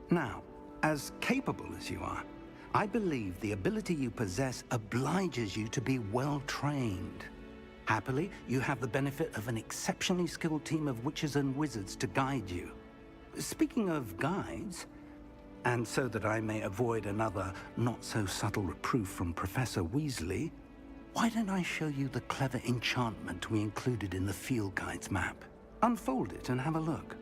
Now, as capable as you are, I believe the ability you possess obliges you to be well trained. Happily, you have the benefit of an exceptionally skilled team of witches and wizards to guide you. Speaking of guides, and so that I may avoid another not-so-subtle reproof from Professor Weasley, why don't I show you the clever enchantment we included in the field guide's map? Unfold it and have a look.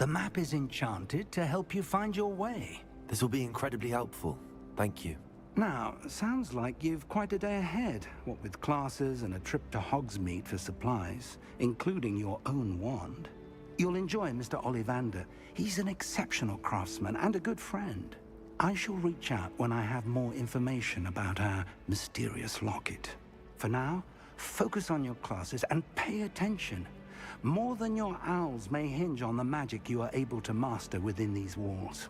The map is enchanted to help you find your way. This will be incredibly helpful. Thank you. Now, sounds like you've quite a day ahead, what with classes and a trip to Hogsmeade for supplies, including your own wand. You'll enjoy Mr. Ollivander. He's an exceptional craftsman and a good friend. I shall reach out when I have more information about our mysterious locket. For now, focus on your classes and pay attention. More than your owls may hinge on the magic you are able to master within these walls.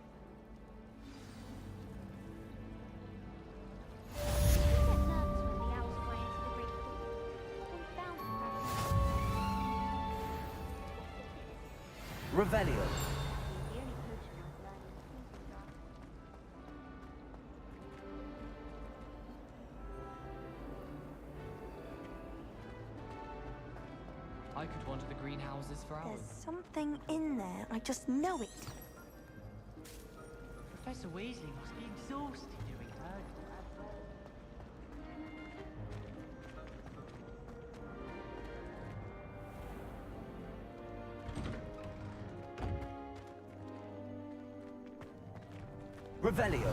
Revelio. I could wander the greenhouses for hours. There's something in there. I just know it. Professor Weasley must be exhausted doing her. Revelio.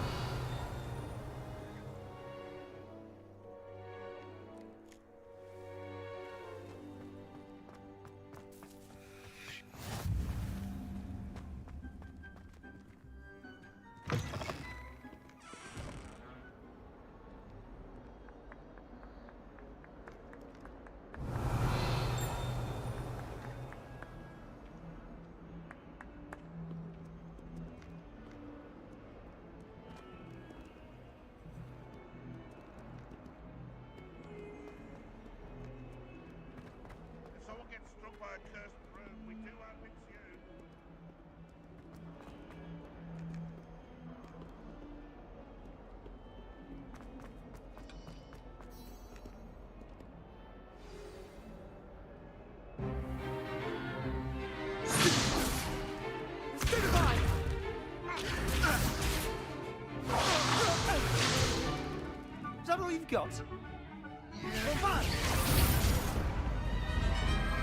Is that all you've got?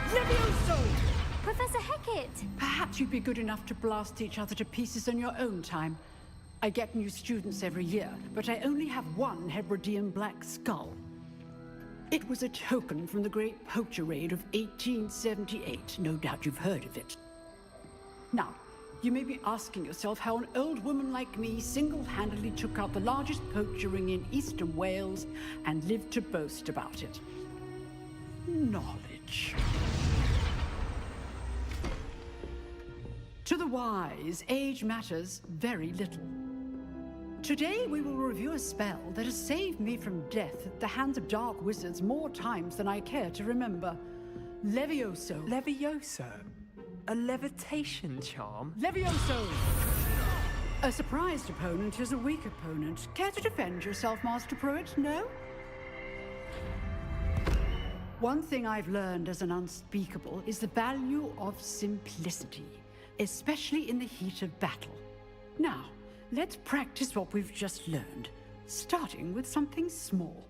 Levioso! Professor Hecat! Perhaps you'd be good enough to blast each other to pieces on your own time. I get new students every year, but I only have one Hebridean black skull. It was a token from the Great Poacher Raid of 1878. No doubt you've heard of it. Now, you may be asking yourself how an old woman like me single-handedly took out the largest poacher ring in eastern Wales and lived to boast about it. Knowledge. To the wise, age matters very little. Today we will review a spell that has saved me from death at the hands of dark wizards more times than I care to remember. Levioso. Levioso? A levitation charm? Levioso! A surprised opponent is a weak opponent. Care to defend yourself, Master Pruitt? No? One thing I've learned as an unspeakable is the value of simplicity, especially in the heat of battle. Now, let's practice what we've just learned, starting with something small.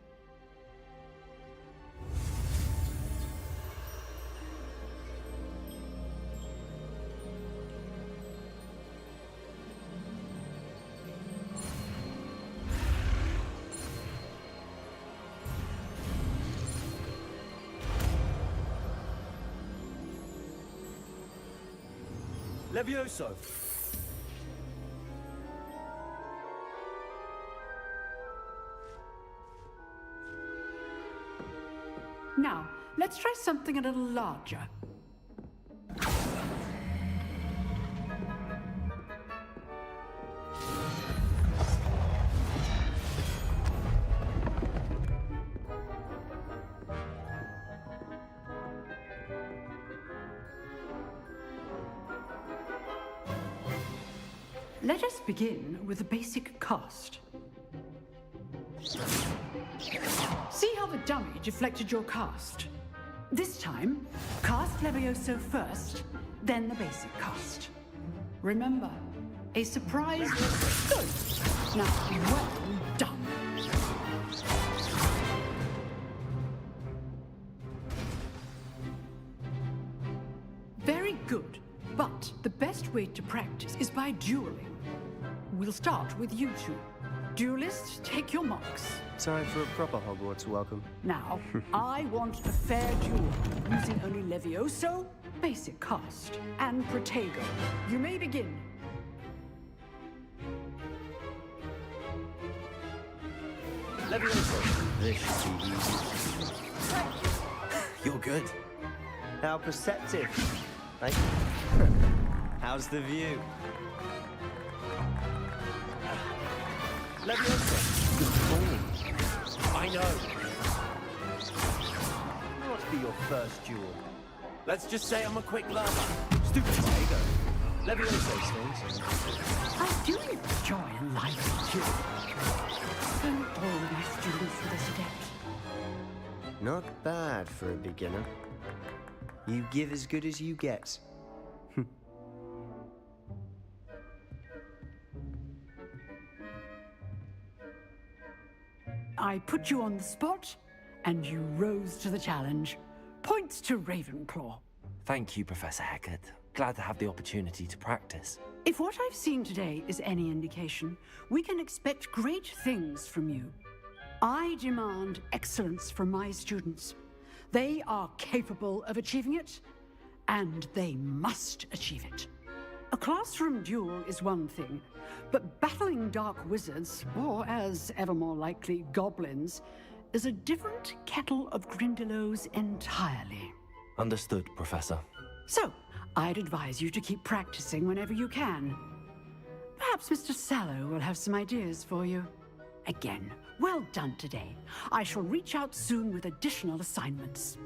Levioso. Now, let's try something a little larger. Let us begin with the basic cast. See how the dummy deflected your cast? This time, cast Levioso first, then the basic cast. Remember, a surprise was good. Now, well done. Very good. But the best way to practice is by dueling. We'll start with you two. Duelists, take your marks. Time for a proper Hogwarts welcome. Now, I want a fair duel, using only Levioso, basic cast, and Protego. You may begin. Levioso. This should be easy. You're good. How perceptive. Hey. How's the view? Leviosa. Good call. I know. Not be your first duel. Let's just say I'm a quick learner. Stupid Protego. Leviosa things. I do enjoy a lively duel. Don't all my students for this adept. Not bad for a beginner. You give as good as you get. I put you on the spot, and you rose to the challenge. Points to Ravenclaw. Thank you, Professor Hecat. Glad to have the opportunity to practice. If what I've seen today is any indication, we can expect great things from you. I demand excellence from my students. They are capable of achieving it, and they must achieve it. A classroom duel is one thing, but battling dark wizards, or as ever more likely, goblins, is a different kettle of Grindylows entirely. Understood, Professor. So, I'd advise you to keep practicing whenever you can. Perhaps Mr. Sallow will have some ideas for you. Again, well done today. I shall reach out soon with additional assignments.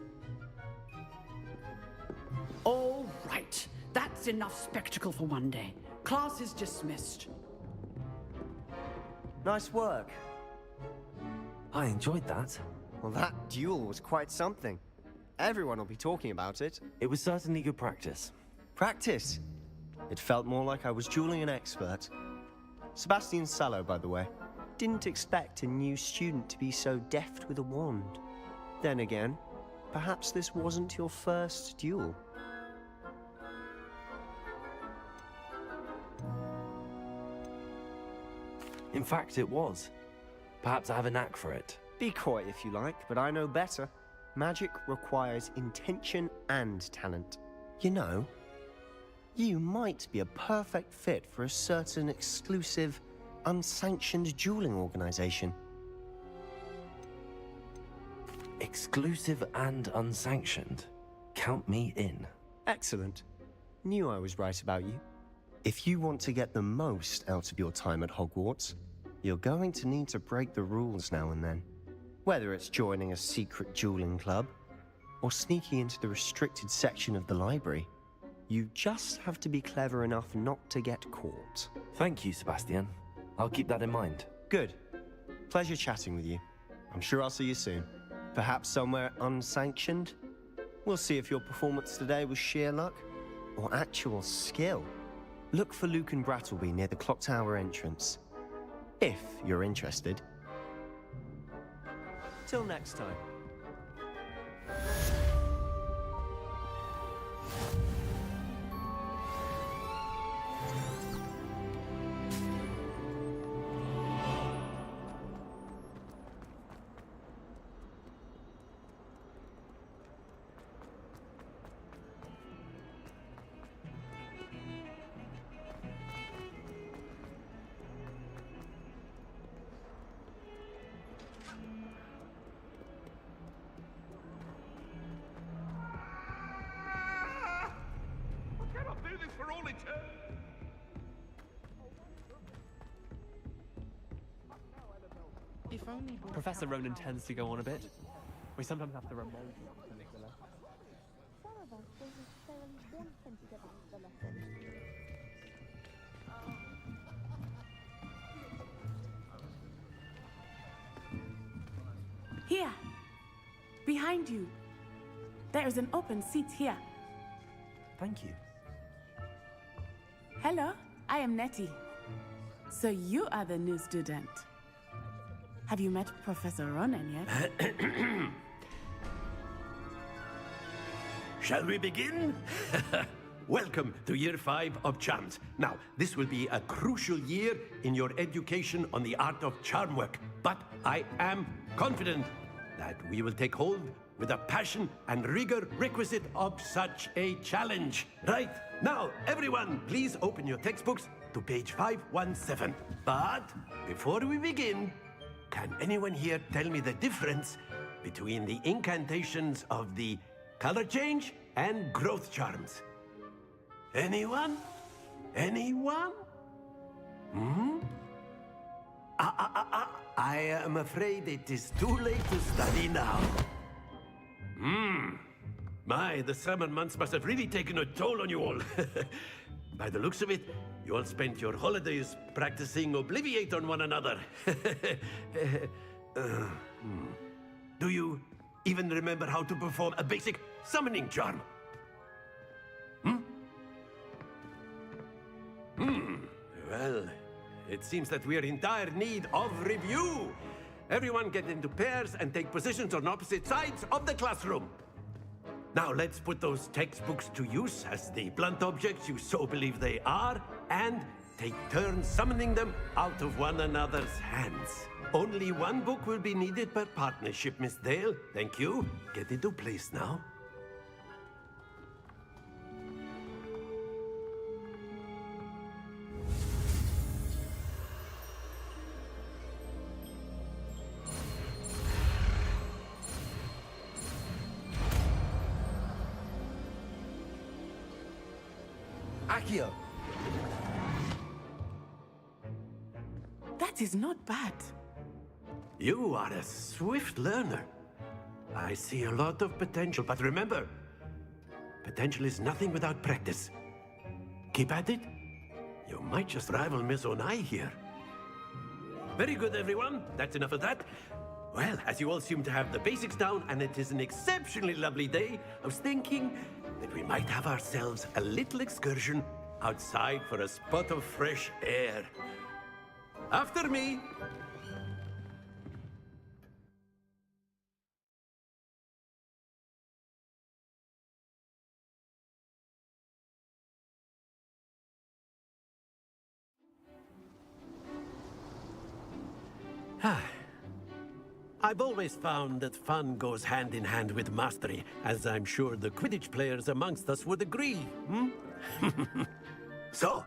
All right. That's enough spectacle for one day. Class is dismissed. Nice work. I enjoyed that. Well, that duel was quite something. Everyone will be talking about it. It was certainly good practice. Practice? It felt more like I was dueling an expert. Sebastian Sallow, by the way. Didn't expect a new student to be so deft with a wand. Then again, perhaps this wasn't your first duel. In fact, it was. Perhaps I have a knack for it. Be coy if you like, but I know better. Magic requires intention and talent. You know, you might be a perfect fit for a certain exclusive, unsanctioned dueling organization. Exclusive and unsanctioned? Count me in. Excellent. Knew I was right about you. If you want to get the most out of your time at Hogwarts, you're going to need to break the rules now and then. Whether it's joining a secret dueling club, or sneaking into the restricted section of the library, you just have to be clever enough not to get caught. Thank you, Sebastian. I'll keep that in mind. Good. Pleasure chatting with you. I'm sure I'll see you soon. Perhaps somewhere unsanctioned? We'll see if your performance today was sheer luck, or actual skill. Look for Luke and Brattleby near the clock tower entrance. If you're interested. Till next time. Professor Ronan tends to go on a bit. We sometimes have to remind him to make the lesson. Some of us don't necessarily want him to get back to the lesson. Here! Behind you! There is an open seat here. Thank you. Hello, I am Nettie. So you are the new student. Have you met Professor Ronan yet? Shall we begin? welcome to Year 5 of Charms. Now, this will be a crucial year in your education on the art of charm work, but I am confident that we will take hold with the passion and rigor requisite of such a challenge. Right, now, everyone, please open your textbooks to page 517. But before we begin, can anyone here tell me the difference between the incantations of the color change and growth charms? Anyone? Anyone? I am afraid it is too late to study now. My, the summer months must have really taken a toll on you all. By the looks of it, you all spent your holidays practicing Obliviate on one another. Do you even remember how to perform a basic summoning charm? Well, it seems that we are in dire need of review. Everyone get into pairs and take positions on opposite sides of the classroom. Now let's put those textbooks to use as the blunt objects you so believe they are, and take turns summoning them out of one another's hands. Only one book will be needed per partnership, Miss Dale. Thank you. Get into place now. Accio! That is not bad. You are a swift learner. I see a lot of potential, but remember, potential is nothing without practice. Keep at it. You might just rival Miss Onai here. Very good, everyone. That's enough of that. Well, as you all seem to have the basics down, and it is an exceptionally lovely day, I was thinking that we might have ourselves a little excursion outside for a spot of fresh air. After me. I've always found that fun goes hand in hand with mastery, as I'm sure the Quidditch players amongst us would agree, So,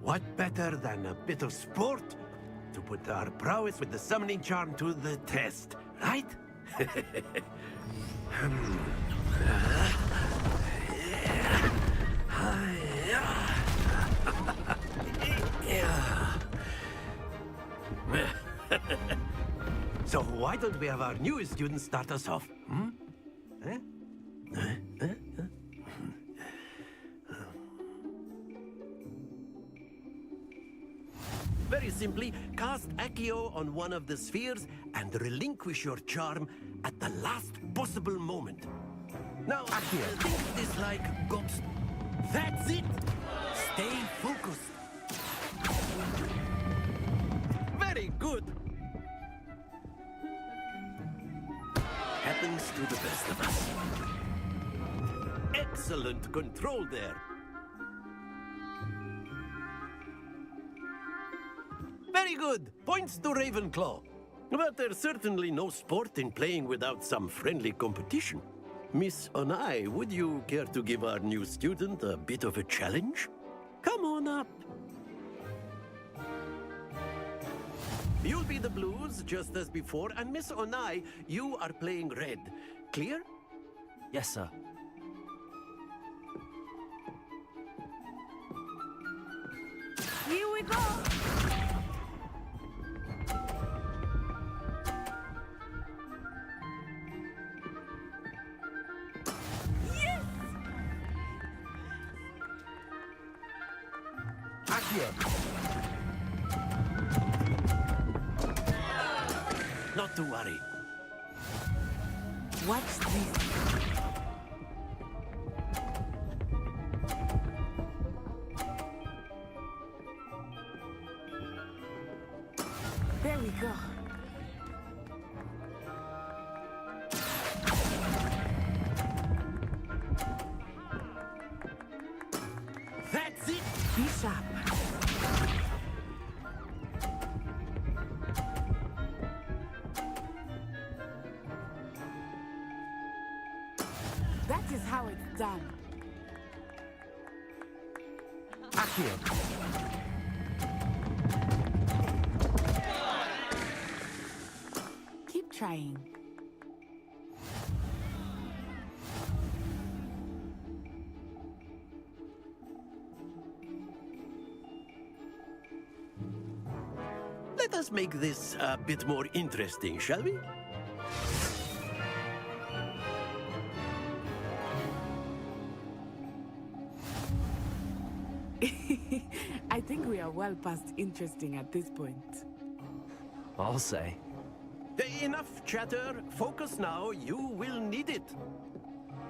what better than a bit of sport to put our prowess with the summoning charm to the test, right? So why don't we have our newest student start us off? Very simply, cast Accio on one of the spheres and relinquish your charm at the last possible moment. Now, Accio, think this like ghost. That's it! Stay focused. Very good. Happens to the best of us. Excellent control there. Very good. Points to Ravenclaw. But there's certainly no sport in playing without some friendly competition. Miss Onai, would you care to give our new student a bit of a challenge? Come on up. You'll be the blues, just as before, and Miss Onai, you are playing red. Clear? Yes, sir. Here we go! Yes! Accio! Not to worry. Watch this. There we go. Be sharp. That is how it's done. Accio. Keep trying. Let us make this a bit more interesting, shall we? I think we are well past interesting at this point. I'll say. Enough chatter. Focus now. You will need it.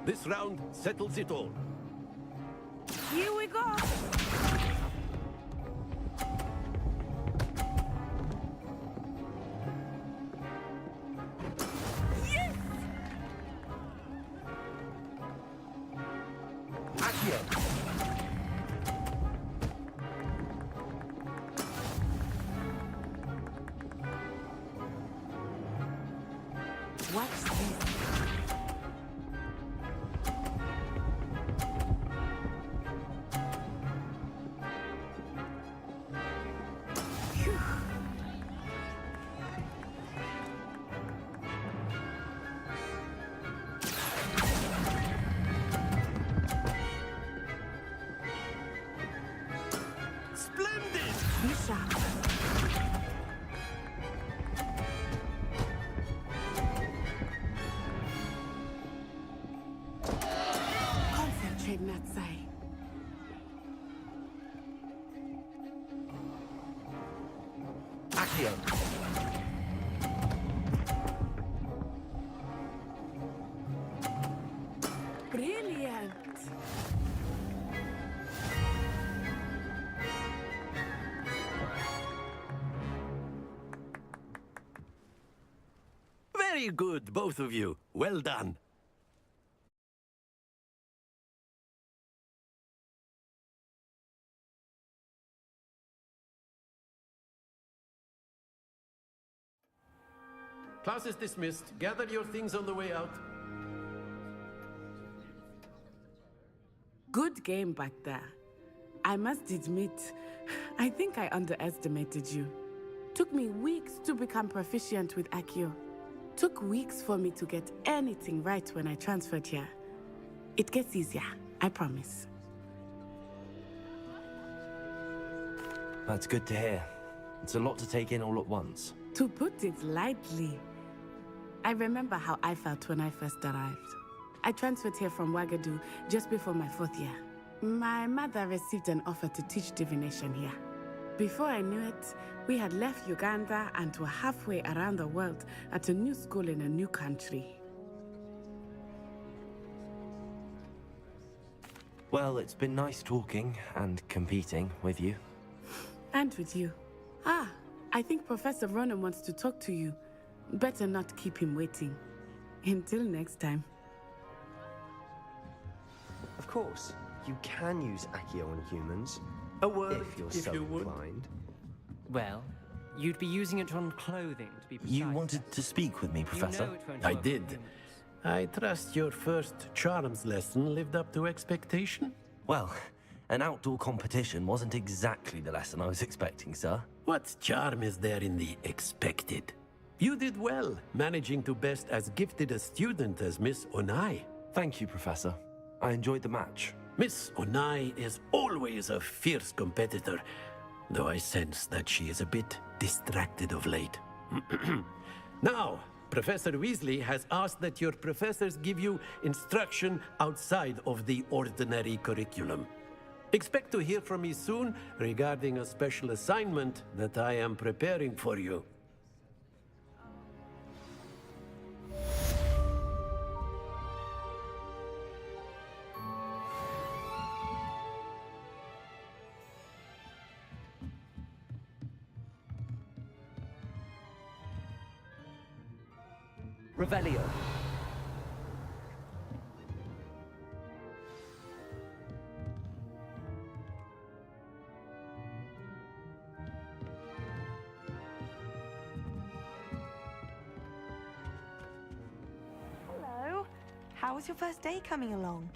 This round settles it all. Here we go! Watch this. Phew. Splendid! Be sharp. Concentrate, Natsai. Accio. Brilliant. Very good, both of you. Well done. Class is dismissed. Gather your things on the way out. Good game back there. I must admit, I think I underestimated you. Took me weeks to become proficient with Accio. Took weeks for me to get anything right when I transferred here. It gets easier, I promise. That's good to hear. It's a lot to take in all at once. To put it lightly, I remember how I felt when I first arrived. I transferred here from Wagadu just before my 4th year. My mother received an offer to teach divination here. Before I knew it, we had left Uganda and were halfway around the world at a new school in a new country. Well, it's been nice talking and competing with you. And with you. Ah, I think Professor Ronan wants to talk to you. Better not keep him waiting. Until next time. Of course, you can use Accio on humans. A word, if you're if so you would. inclined. Well, you'd be using it on clothing, to be precise. You wanted to speak with me, Professor? You know it won't I work did. on humans. I trust your first charms lesson lived up to expectation? Well, an outdoor competition wasn't exactly the lesson I was expecting, sir. What charm is there in the expected? You did well, managing to best as gifted a student as Miss Onai. Thank you, Professor. I enjoyed the match. Miss Onai is always a fierce competitor, though I sense that she is a bit distracted of late. Now, Professor Weasley has asked that your professors give you instruction outside of the ordinary curriculum. Expect to hear from me soon regarding a special assignment that I am preparing for you. Revelio. How was your first day coming along?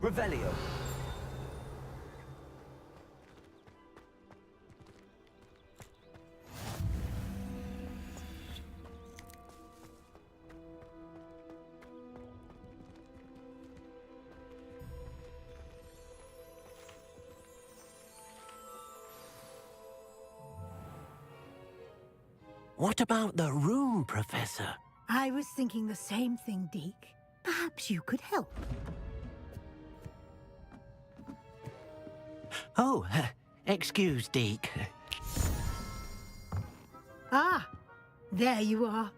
Revelio. What about the room, Professor? I was thinking the same thing, Deke. Perhaps you could help. Oh, excuse, Deke. Ah, there you are.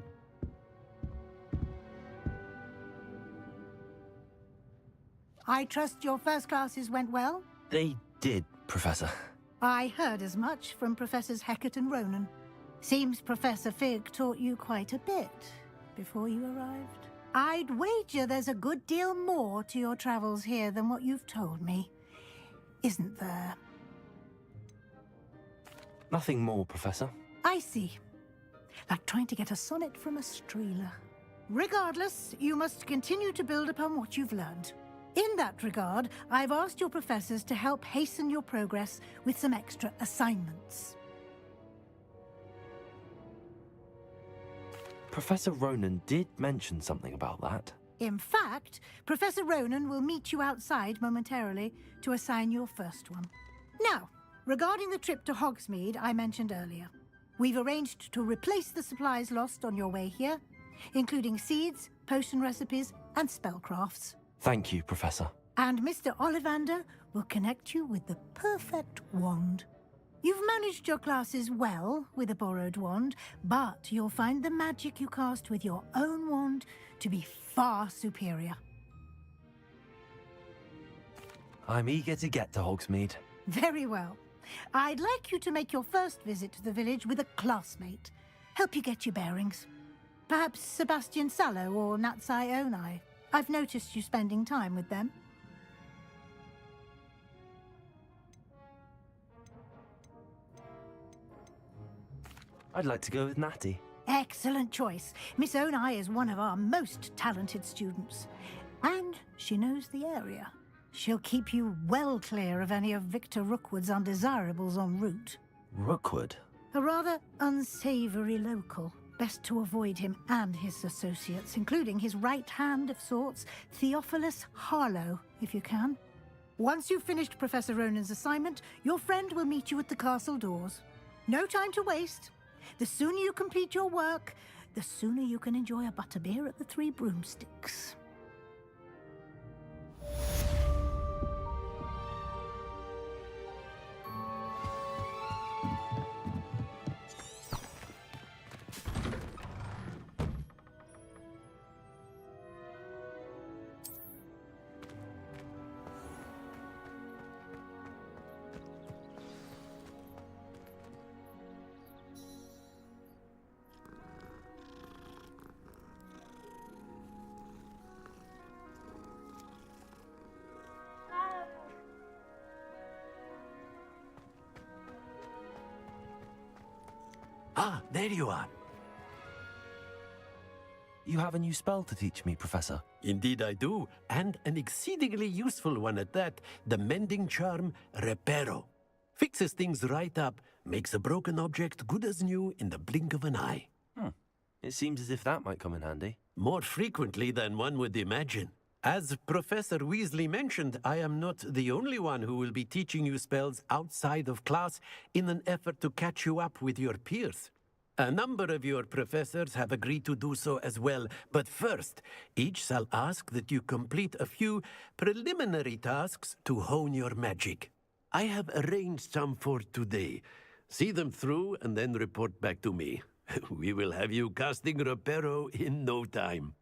I trust your first classes went well? They did, Professor. I heard as much from Professors Hecat and Ronan. Seems Professor Fig taught you quite a bit before you arrived. I'd wager there's a good deal more to your travels here than what you've told me. Isn't there? Nothing more, Professor. I see. Like trying to get a sonnet from a streeler. Regardless, you must continue to build upon what you've learned. In that regard, I've asked your professors to help hasten your progress with some extra assignments. Professor Ronan did mention something about that. In fact, Professor Ronan will meet you outside momentarily to assign your first one. Now, regarding the trip to Hogsmeade I mentioned earlier, we've arranged to replace the supplies lost on your way here, including seeds, potion recipes, and spellcrafts. Thank you, Professor. And Mr. Ollivander will connect you with the perfect wand. You've managed your classes well with a borrowed wand, but you'll find the magic you cast with your own wand to be far superior. I'm eager to get to Hogsmeade. Very well. I'd like you to make your first visit to the village with a classmate. Help you get your bearings. Perhaps Sebastian Sallow or Natsai Onai. I've noticed you spending time with them. I'd like to go with Natty. Excellent choice. Miss Onai is one of our most talented students. And she knows the area. She'll keep you well clear of any of Victor Rookwood's undesirables en route. Rookwood? A rather unsavory local. Best to avoid him and his associates, including his right hand of sorts, Theophilus Harlow, if you can. Once you've finished Professor Ronan's assignment, your friend will meet you at the castle doors. No time to waste. The sooner you complete your work, the sooner you can enjoy a butterbeer at the Three Broomsticks. Ah, there you are. You have a new spell to teach me, Professor. Indeed I do, and an exceedingly useful one at that. The mending charm, Reparo. Fixes things right up, makes a broken object good as new in the blink of an eye. It seems as if that might come in handy. More frequently than one would imagine. As Professor Weasley mentioned, I am not the only one who will be teaching you spells outside of class in an effort to catch you up with your peers. A number of your professors have agreed to do so as well, but first, each shall ask that you complete a few preliminary tasks to hone your magic. I have arranged some for today. See them through and then report back to me. We will have you casting Reparo in no time.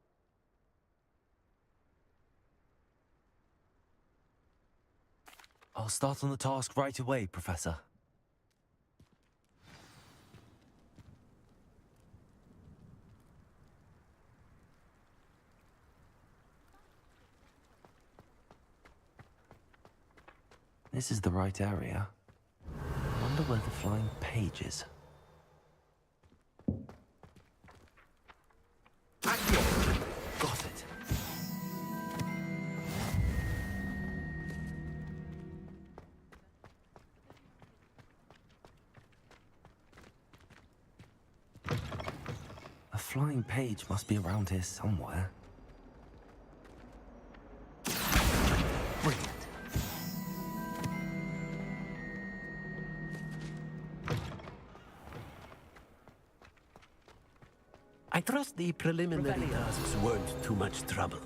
I'll start on the task right away, Professor. This is the right area. I wonder where the flying page is. Got it. A flying page must be around here somewhere. Brilliant. I trust the preliminary tasks weren't too much trouble.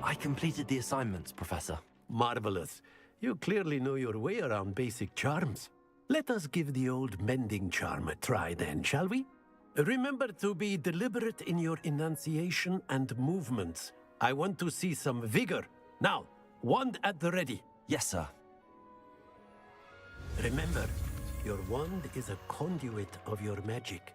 I completed the assignments, Professor. Marvelous. You clearly know your way around basic charms. Let us give the old mending charm a try then, shall we? Remember to be deliberate in your enunciation and movements. I want to see some vigor. Now, wand at the ready. Yes, sir. Remember, your wand is a conduit of your magic.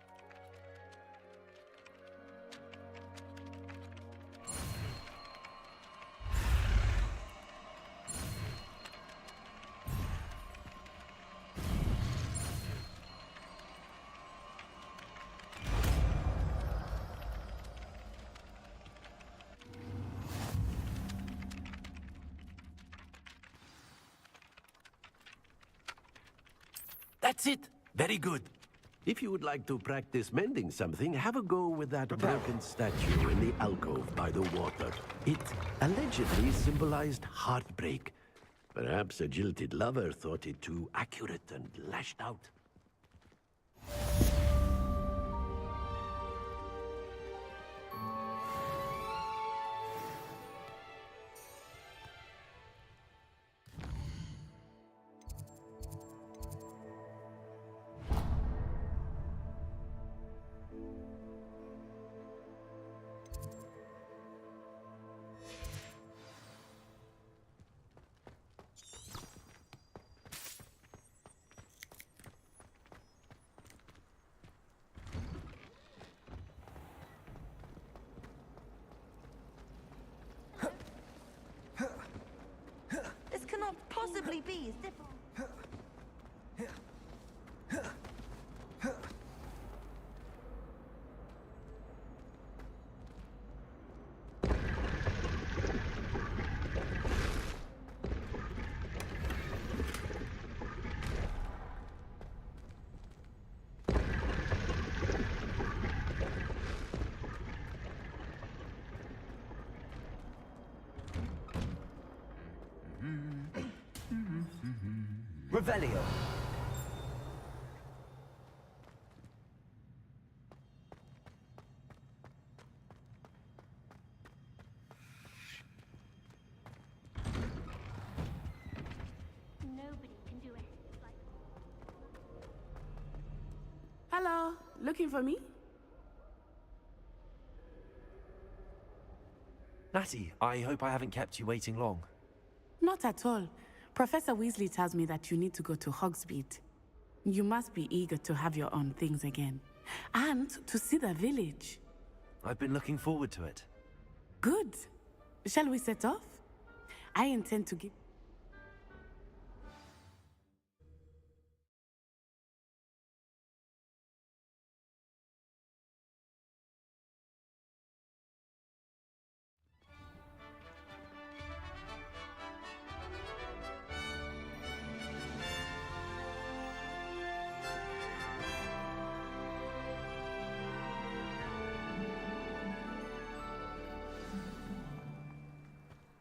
That's it! Very good. If you would like to practice mending something, have a go with that broken statue in the alcove by the water. It allegedly symbolized heartbreak. Perhaps a jilted lover thought it too accurate and lashed out. This cannot possibly be as difficult. Revelio. Nobody can do it like... Hello, looking for me? Natty, I hope I haven't kept you waiting long. Not at all. Professor Weasley tells me that you need to go to Hogsmeade. You must be eager to have your own things again. And to see the village. I've been looking forward to it. Good. Shall we set off? I intend to give...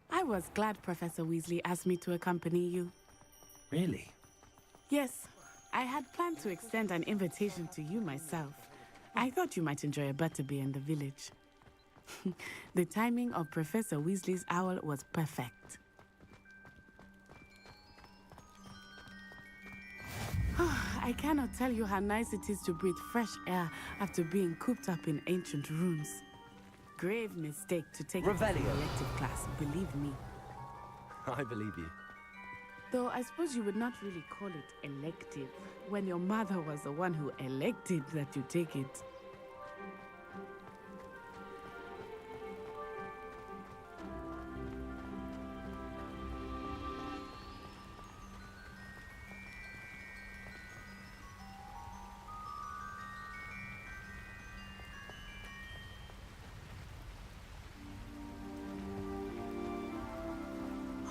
I was glad Professor Weasley asked me to accompany you. Really? Yes, I had planned to extend an invitation to you myself. I thought you might enjoy a butterbeer in the village. The timing of Professor Weasley's owl was perfect. I cannot tell you how nice it is to breathe fresh air after being cooped up in ancient rooms. Grave mistake to take an elective class, believe me. I believe you. Though I suppose you would not really call it elective when your mother was the one who elected that you take it.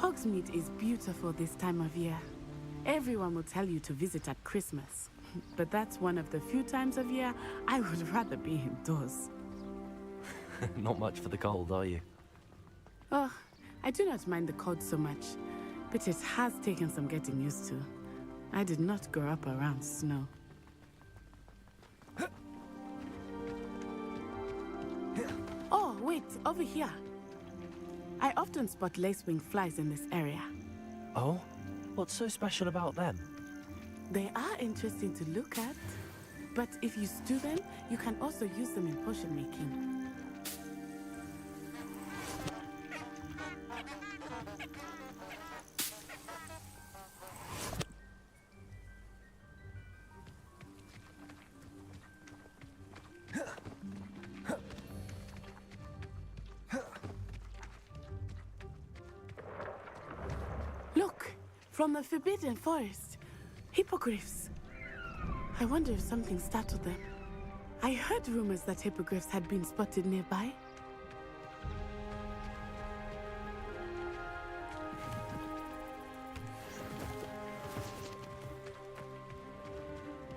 Hogsmeade is beautiful this time of year. Everyone will tell you to visit at Christmas, but that's one of the few times of year I would rather be indoors. Not much for the cold, are you? Oh, I do not mind the cold so much, but it has taken some getting used to. I did not grow up around snow. Oh, wait, over here. I often spot lacewing flies in this area. Oh? What's so special about them? They are interesting to look at, but if you stew them, you can also use them in potion making. Look, from the Forbidden Forest, hippogriffs. I wonder if something startled them. I heard rumors that hippogriffs had been spotted nearby.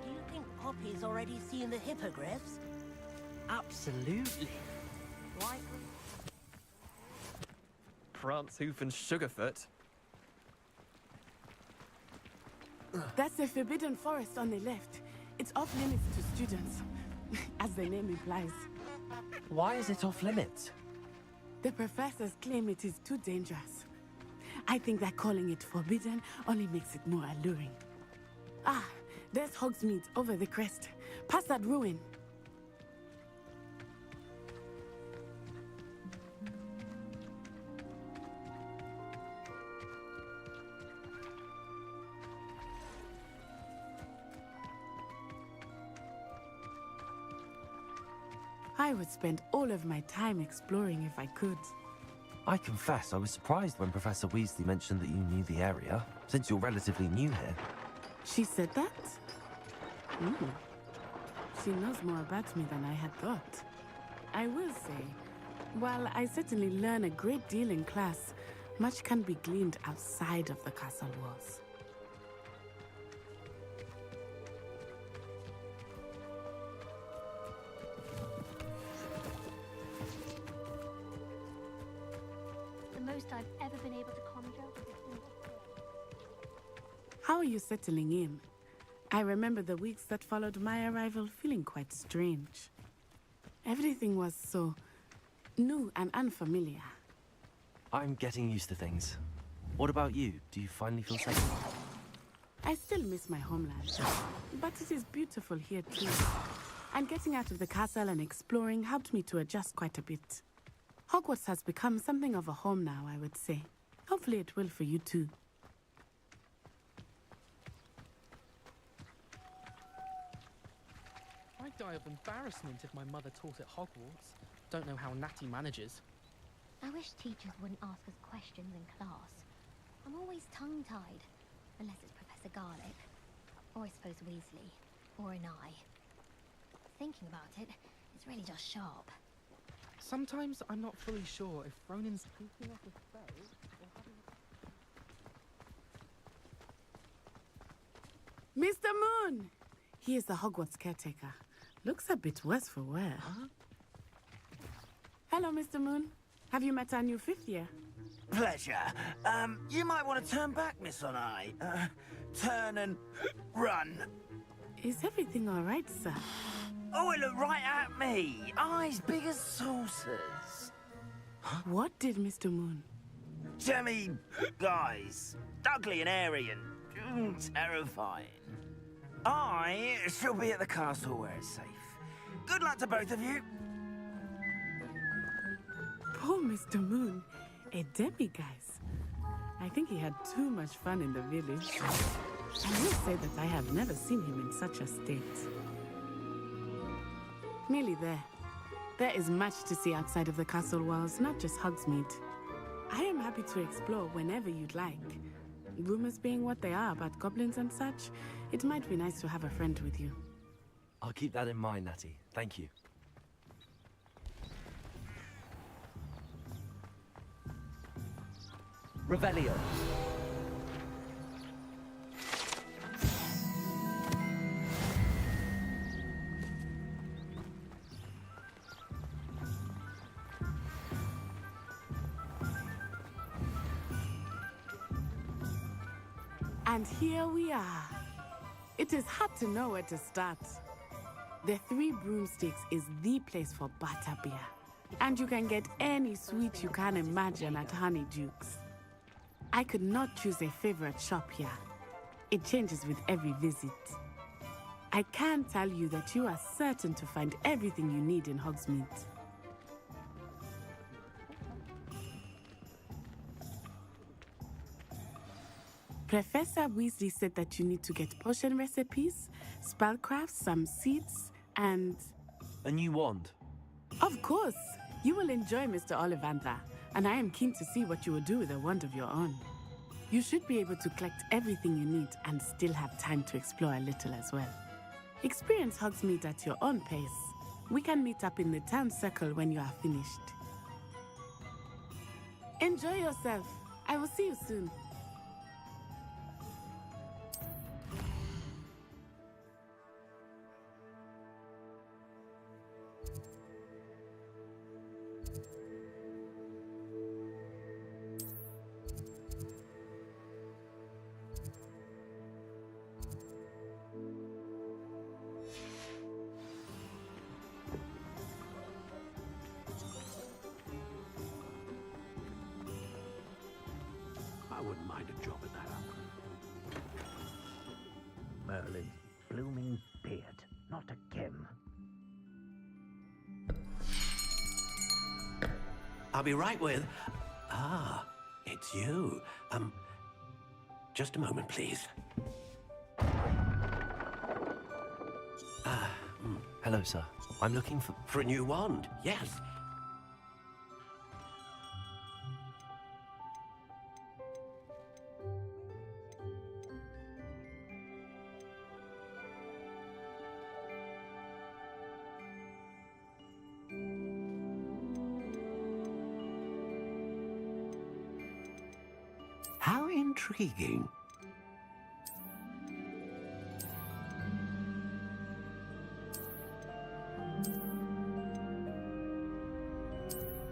Do you think Poppy's already seen the hippogriffs? Absolutely. Likely. Prance, Hoof, and Sugarfoot. That's the Forbidden Forest on the left. It's off limits to students, as the name implies. Why is it off limits? The professors claim it is too dangerous. I think that calling it forbidden only makes it more alluring. Ah, there's Hogsmeade over the crest. Past that ruin. I would spend all of my time exploring if I could. I confess I was surprised when Professor Weasley mentioned that you knew the area, since you're relatively new here. She said that? She knows more about me than I had thought. I will say, while I certainly learn a great deal in class, much can be gleaned outside of the castle walls. The most I've ever been able to conjure was How are you settling in? I remember the weeks that followed my arrival feeling quite strange. Everything was so new and unfamiliar. I'm getting used to things. What about you? Do you finally feel safe? I still miss my homeland, but it is beautiful here too. And getting out of the castle and exploring helped me to adjust quite a bit. Hogwarts has become something of a home now, I would say. Hopefully it will for you too. I'd die of embarrassment if my mother taught at Hogwarts. Don't know how Natty manages. I wish teachers wouldn't ask us questions in class. I'm always tongue-tied, unless it's Professor Garlick, or I suppose Weasley, or an I. Thinking about it, it's really just sharp. Sometimes I'm not fully sure if Ronin's thinking off a spell or having a... Mr. Moon! He is the Hogwarts caretaker. Looks a bit worse for wear. Huh? Hello, Mr. Moon. Have you met our new 5th year? Pleasure. You might want to turn back, Miss Onai. Turn and run. Is everything all right, sir? Oh, it looked right at me. Eyes big as saucers. What did Mr. Moon? Jemmy guys. Ugly and airy and terrifying. I shall be at the castle where it's safe. Good luck to both of you. Poor Mr. Moon. A demiguise. I think he had too much fun in the village. I will say that I have never seen him in such a state. Nearly there. There is much to see outside of the castle walls, not just Hogsmeade. I am happy to explore whenever you'd like. Rumors being what they are about goblins and such, it might be nice to have a friend with you. I'll keep that in mind, Natty. Thank you. Revelio. And here we are. It is hard to know where to start. The Three Broomsticks is the place for butterbeer. And you can get any sweet you can imagine at Honeydukes. I could not choose a favorite shop here. It changes with every visit. I can tell you that you are certain to find everything you need in Hogsmeade. Professor Weasley said that you need to get potion recipes, spellcrafts, some seeds, and... A new wand? Of course! You will enjoy Mr. Ollivander, and I am keen to see what you will do with a wand of your own. You should be able to collect everything you need and still have time to explore a little as well. Experience Hogsmeade at your own pace. We can meet up in the town circle when you are finished. Enjoy yourself. I will see you soon. I wouldn't mind a job at that. Merlin's blooming beard, not a Kim. I'll be right with... Ah, it's you. Just a moment, please. Hello, sir. I'm looking for... For a new wand, yes. How intriguing.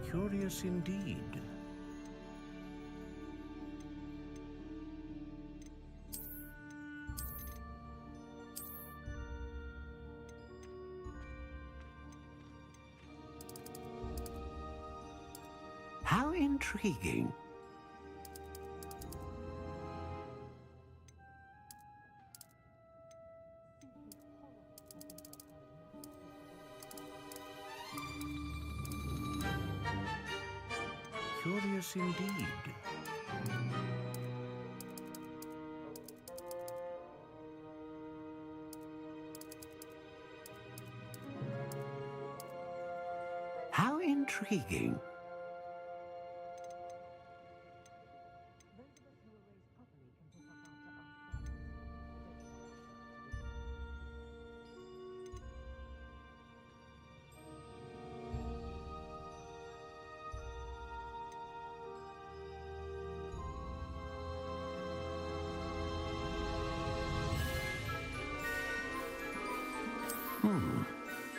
Curious indeed. How intriguing. Curious indeed. How intriguing.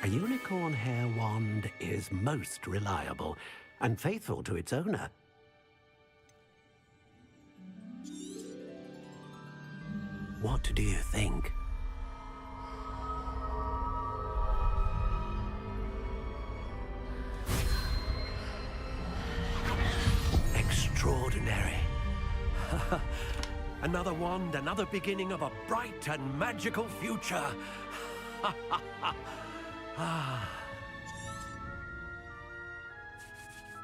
A unicorn hair wand is most reliable and faithful to its owner. What do you think? Extraordinary. Another wand, another beginning of a bright and magical future.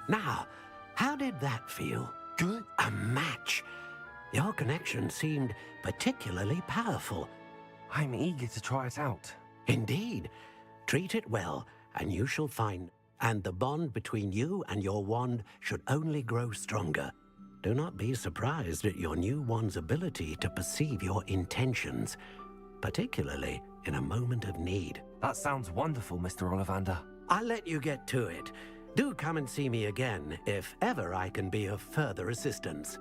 Now, how did that feel? Good. A match. Your connection seemed particularly powerful. I'm eager to try it out. Indeed. Treat it well, and you shall find... And the bond between you and your wand should only grow stronger. Do not be surprised at your new wand's ability to perceive your intentions, particularly in a moment of need. That sounds wonderful, Mr. Ollivander. I'll let you get to it. Do come and see me again if ever I can be of further assistance.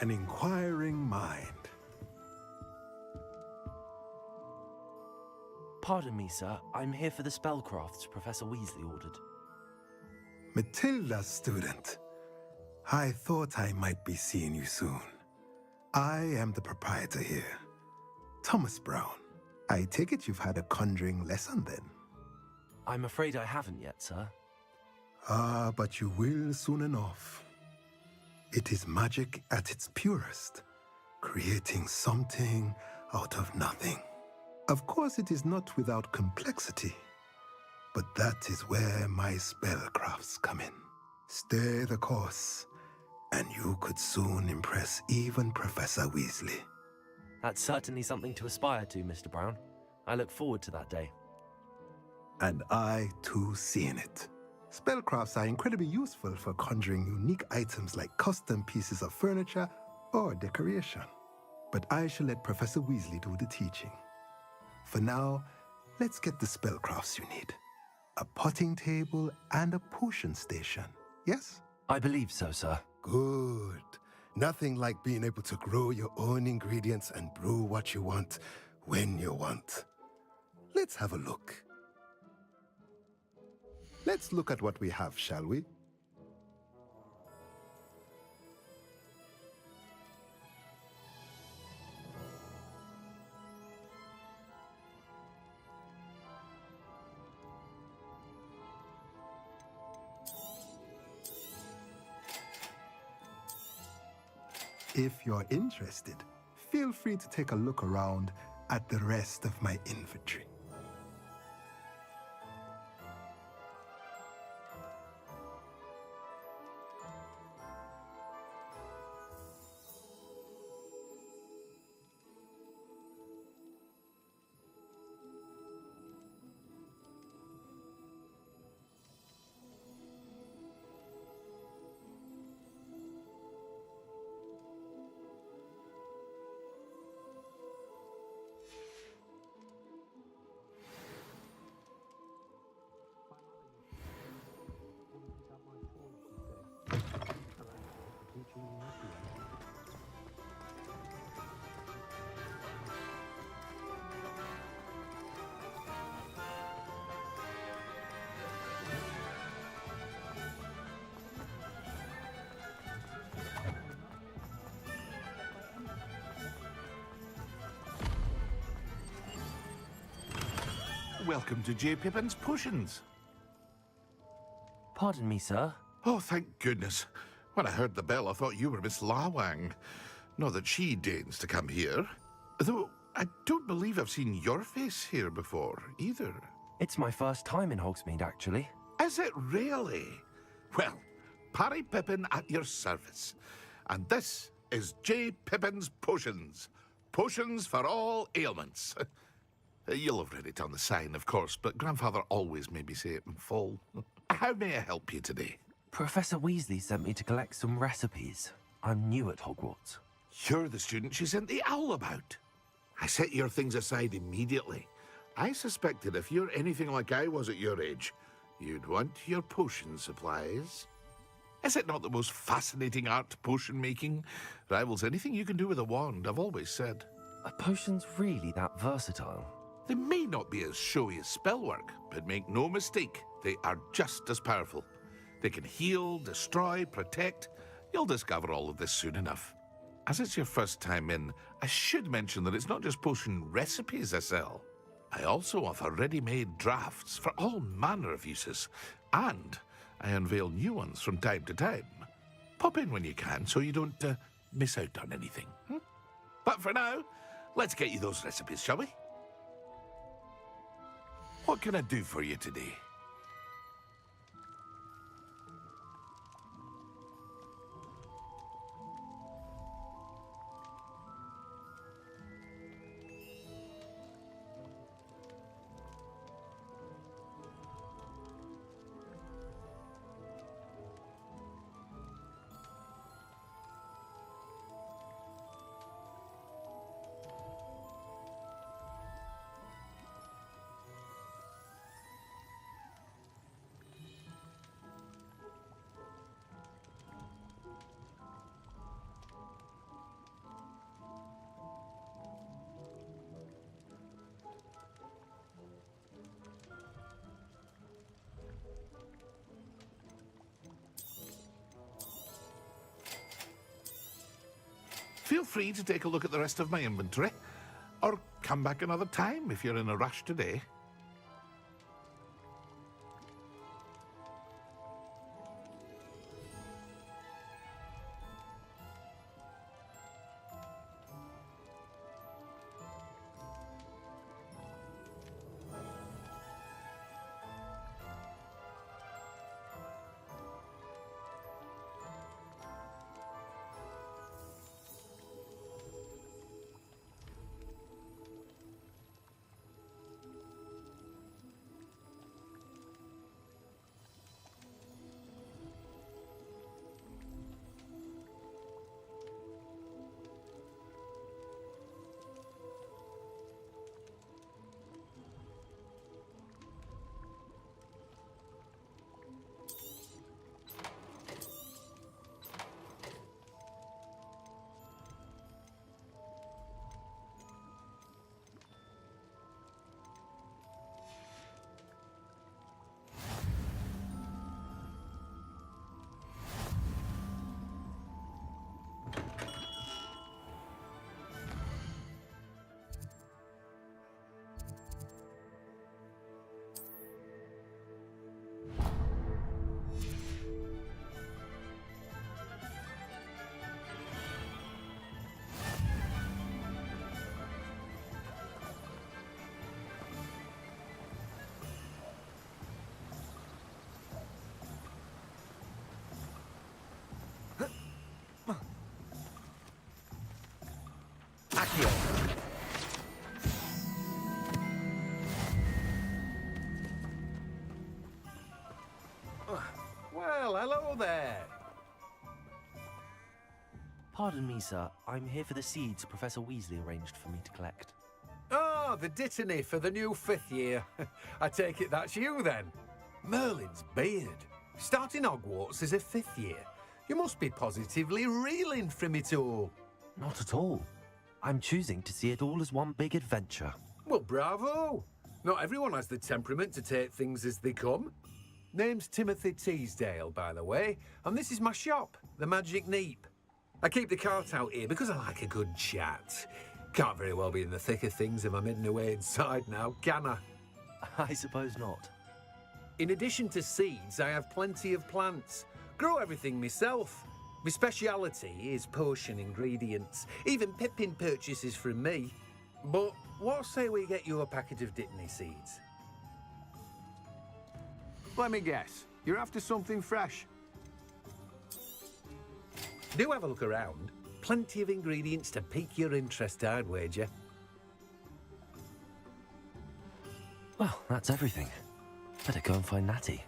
An inquiring mind. Pardon me, sir. I'm here for the spellcrafts Professor Weasley ordered. Matilda's student. I thought I might be seeing you soon. I am the proprietor here, Thomas Brown. I take it you've had a conjuring lesson then? I'm afraid I haven't yet, sir. Ah, but you will soon enough. It is magic at its purest, creating something out of nothing. Of course, it is not without complexity, but that is where my spellcrafts come in. Stay the course, and you could soon impress even Professor Weasley. That's certainly something to aspire to, Mr. Brown. I look forward to that day. And I, too, seeing it. Spellcrafts are incredibly useful for conjuring unique items like custom pieces of furniture or decoration. But I shall let Professor Weasley do the teaching. For now, let's get the spellcrafts you need. A potting table and a potion station, yes? I believe so, sir. Good. Nothing like being able to grow your own ingredients and brew what you want when you want. Let's have a look. Let's look at what we have, shall we? If you're interested, feel free to take a look around at the rest of my inventory. Welcome to J. Pippin's Potions. Pardon me, sir. Oh, thank goodness. When I heard the bell, I thought you were Miss Lawang. Not that she deigns to come here. Though, I don't believe I've seen your face here before, either. It's my first time in Hogsmeade, actually. Is it really? Well, Parry Pippin at your service. And this is J. Pippin's Potions. Potions for all ailments. You'll have read it on the sign, of course, but Grandfather always made me say it in full. How may I help you today? Professor Weasley sent me to collect some recipes. I'm new at Hogwarts. You're the student she sent the owl about. I set your things aside immediately. I suspected if you're anything like I was at your age, you'd want your potion supplies. Is it not the most fascinating art, potion making? Rivals anything you can do with a wand, I've always said. Are potions really that versatile? They may not be as showy as spellwork, but make no mistake, they are just as powerful. They can heal, destroy, protect. You'll discover all of this soon enough. As it's your first time in, I should mention that it's not just potion recipes I sell. I also offer ready-made drafts for all manner of uses, and I unveil new ones from time to time. Pop in when you can so you don't miss out on anything. But for now, let's get you those recipes, shall we? What can I do for you today? Feel free to take a look at the rest of my inventory, or come back another time if you're in a rush today. Well, hello there. Pardon me, sir. I'm here for the seeds Professor Weasley arranged for me to collect. Oh, the dittany for the new 5th year. I take it that's you, then. Merlin's beard. Starting Hogwarts as a 5th year. You must be positively reeling from it all. Not at all. I'm choosing to see it all as one big adventure. Well, bravo. Not everyone has the temperament to take things as they come. Name's Timothy Teasdale, by the way, and this is my shop, the Magic Neep. I keep the cart out here because I like a good chat. Can't very well be in the thick of things if I'm hidden away inside now, can I? I suppose not. In addition to seeds, I have plenty of plants. Grow everything myself. My speciality is potion ingredients. Even Pippin purchases from me. But what say we get you a packet of dittany seeds? Let me guess. You're after something fresh. Do have a look around. Plenty of ingredients to pique your interest, I'd wager. Well, that's everything. Better go and find Natty.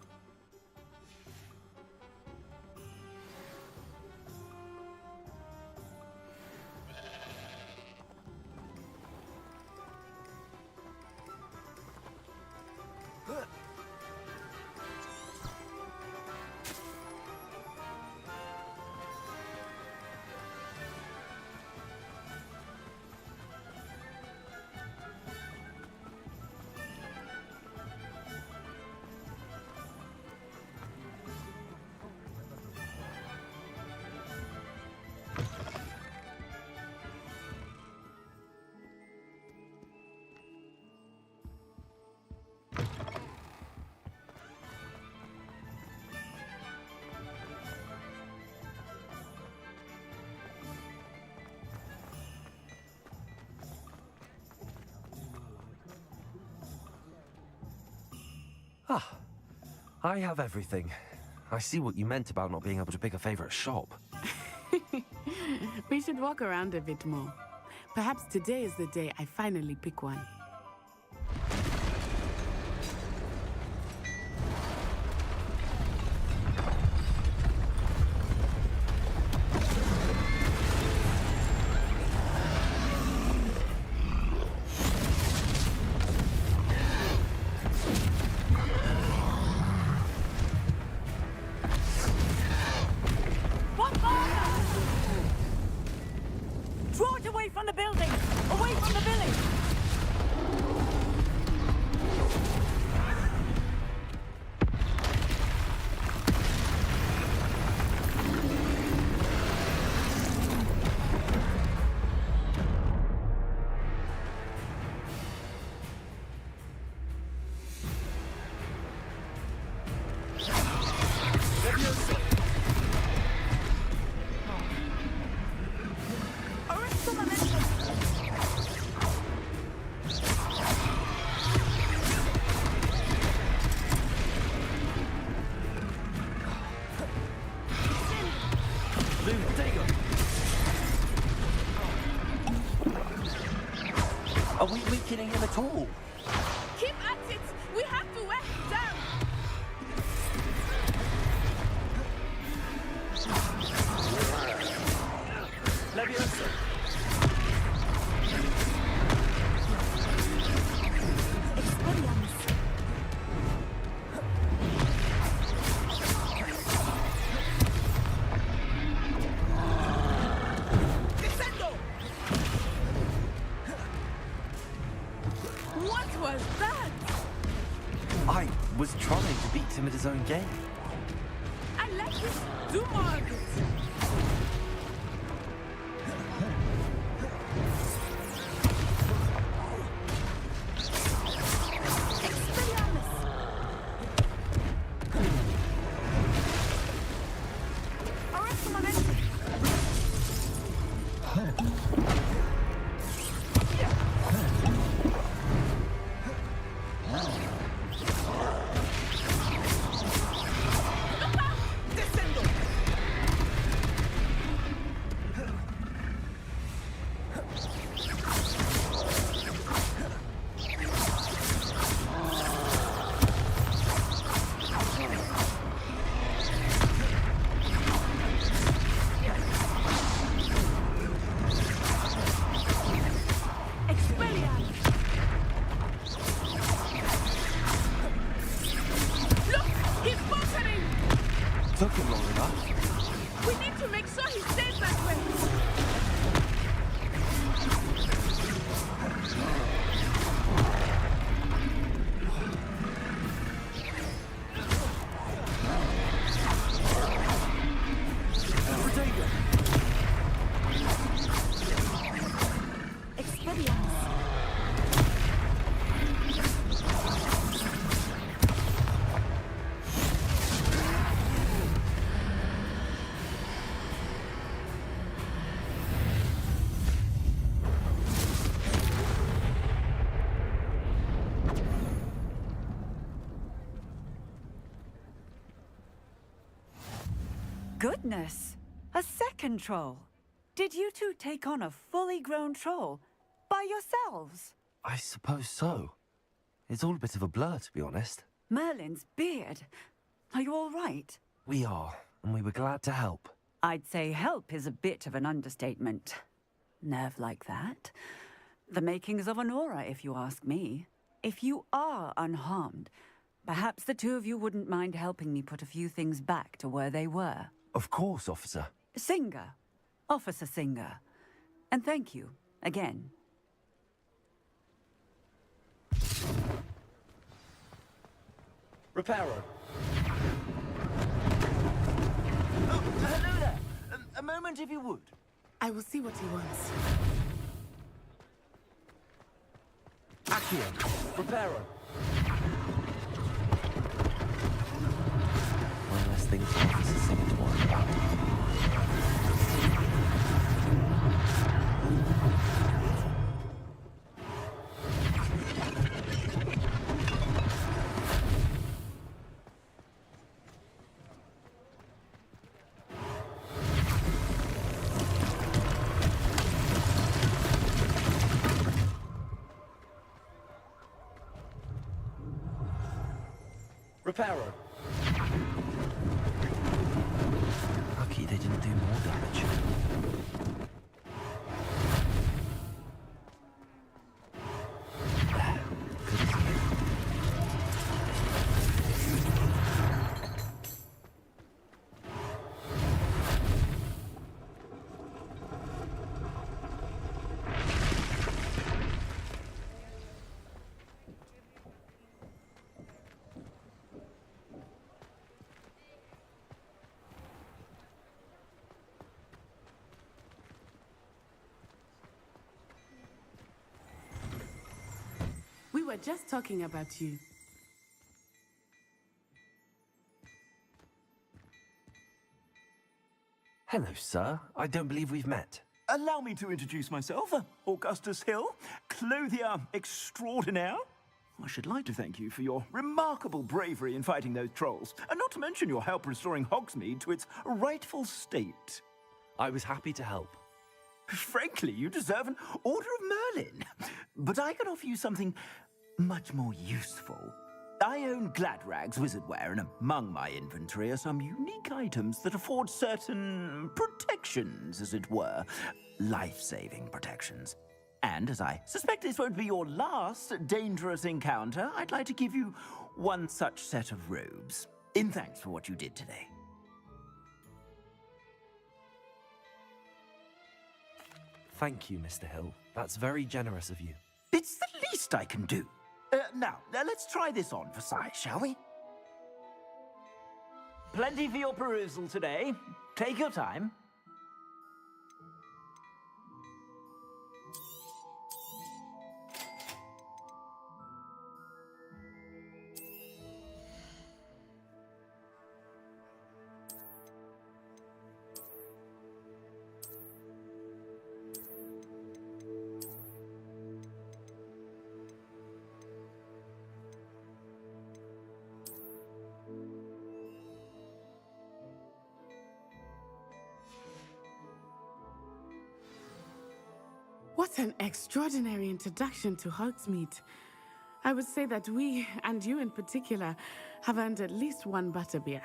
Ah, I have everything. I see what you meant about not being able to pick a favorite shop. We should walk around a bit more. Perhaps today is the day I finally pick one. Draw it away from the building! Away from the village! Are we weakening him at all? Keep at it! We have to wear him down! Leviosa! What was that? I was trying to beat him at his own game. I let you do more of it. Took him long enough. We need to make sure he stays that way. Goodness! A second troll. Did you two take on a fully grown troll? By yourselves? I suppose so. It's all a bit of a blur, to be honest. Merlin's beard. Are you all right? We are, and we were glad to help. I'd say help is a bit of an understatement. Nerve like that. The makings of an aura, if you ask me. If you are unharmed, perhaps the two of you wouldn't mind helping me put a few things back to where they were. Of course, officer. Singer. Officer Singer. And thank you, again. Reparo. Oh, hello there. A moment if you would. I will see what he wants. Accio. Reparo. One less thing for Officer Singer to worry about. Reparo. Lucky they didn't do more damage. Good as new. We were just talking about you. Hello, sir. I don't believe we've met. Allow me to introduce myself, Augustus Hill, clothier extraordinaire. I should like to thank you for your remarkable bravery in fighting those trolls, and not to mention your help restoring Hogsmeade to its rightful state. I was happy to help. Frankly, you deserve an Order of Merlin. But I can offer you something much more useful. I own Gladrag's wizardware, and among my inventory are some unique items that afford certain protections, as it were. Life-saving protections. And as I suspect this won't be your last dangerous encounter, I'd like to give you one such set of robes, in thanks for what you did today. Thank you, Mr. Hill. That's very generous of you. It's the least I can do. Now, let's try this on for size, shall we? Plenty for your perusal today. Take your time. What an extraordinary introduction to Hogsmeade. I would say that we, and you in particular, have earned at least one butterbeer.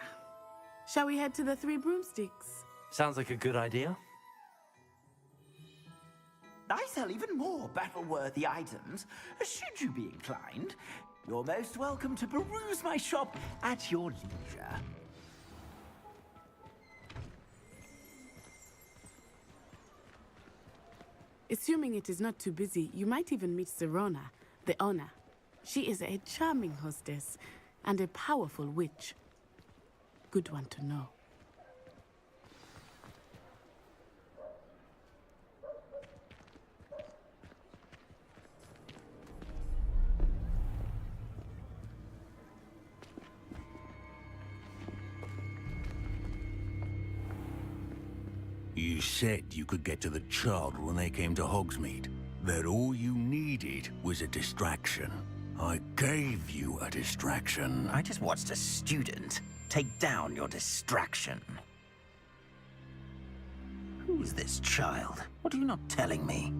Shall we head to the Three Broomsticks? Sounds like a good idea. I sell even more battle-worthy items. Should you be inclined, you're most welcome to peruse my shop at your leisure. Assuming it is not too busy, you might even meet Serona, the owner. She is a charming hostess and a powerful witch. Good one to know. You said you could get to the child when they came to Hogsmeade. That all you needed was a distraction. I gave you a distraction. I just watched a student take down your distraction. Who is this child? What are you not telling me?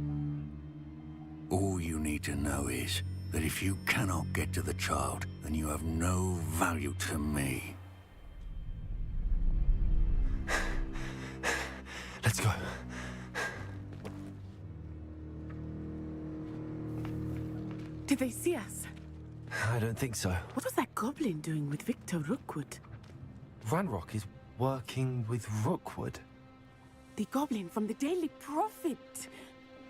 All you need to know is that if you cannot get to the child, then you have no value to me. Let's go. Did they see us? I don't think so. What was that goblin doing with Victor Rookwood? Ranrock is working with Rookwood. The goblin from the Daily Prophet.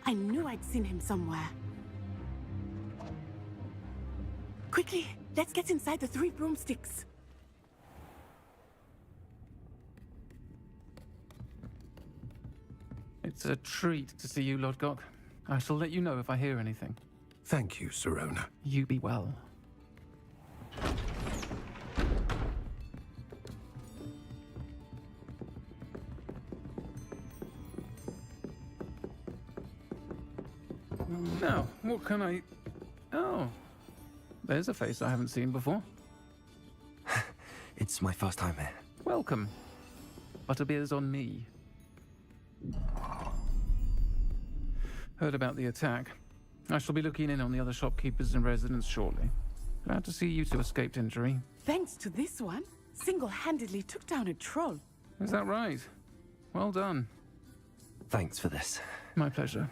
I knew I'd seen him somewhere. Quickly, let's get inside the 3 broomsticks. It's a treat to see you, Lodgok. I shall let you know if I hear anything. Thank you, Sirona. You be well. Now, what can I... Oh, there's a face I haven't seen before. It's my first time here. Welcome. Butterbeer's on me. Heard about the attack. I shall be looking in on the other shopkeepers and residents shortly. Glad to see you two escaped injury. Thanks to this one, single-handedly took down a troll. Is that right? Well done. Thanks for this. My pleasure.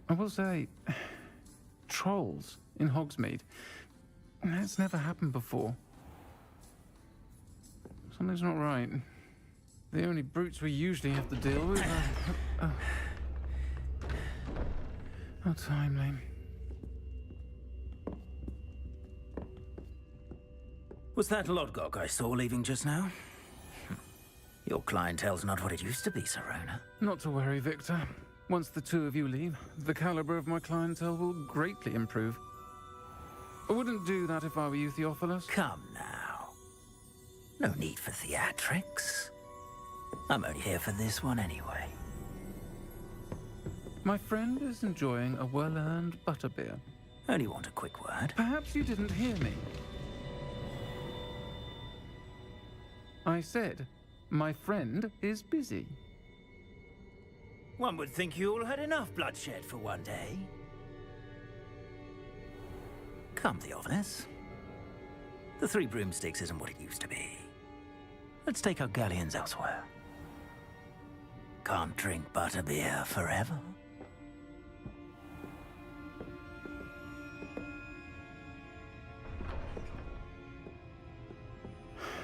I will say, trolls in Hogsmeade. That's never happened before. Something's not right. The only brutes we usually have to deal with are... How timely. Was that Lodgok I saw leaving just now? Your clientele's not what it used to be, Sirona. Not to worry, Victor. Once the two of you leave, the caliber of my clientele will greatly improve. I wouldn't do that if I were you, Theophilus. Come now. No need for theatrics. I'm only here for this one anyway. My friend is enjoying a well-earned butterbeer. Only want a quick word. Perhaps you didn't hear me. I said, my friend is busy. One would think you all had enough bloodshed for one day. Come, Theophilus. The 3 broomsticks isn't what it used to be. Let's take our galleons elsewhere. Can't drink butterbeer forever.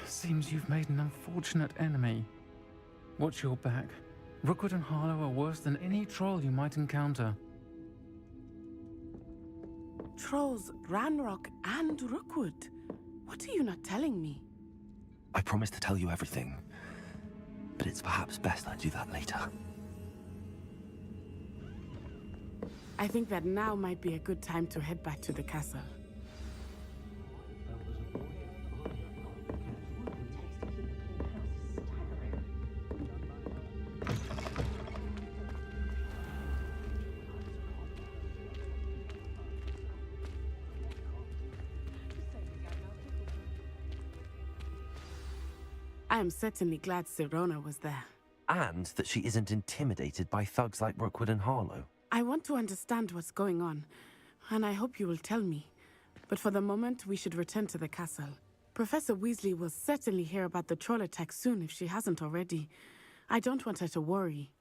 Seems you've made an unfortunate enemy. Watch your back. Rookwood and Harlow are worse than any troll you might encounter. Trolls, Ranrock, and Rookwood. What are you not telling me? I promise to tell you everything, but it's perhaps best I do that later. I think that now might be a good time to head back to the castle. I am certainly glad Sirona was there. And that she isn't intimidated by thugs like Rookwood and Harlow. I want to understand what's going on, and I hope you will tell me. But for the moment, we should return to the castle. Professor Weasley will certainly hear about the troll attack soon if she hasn't already. I don't want her to worry.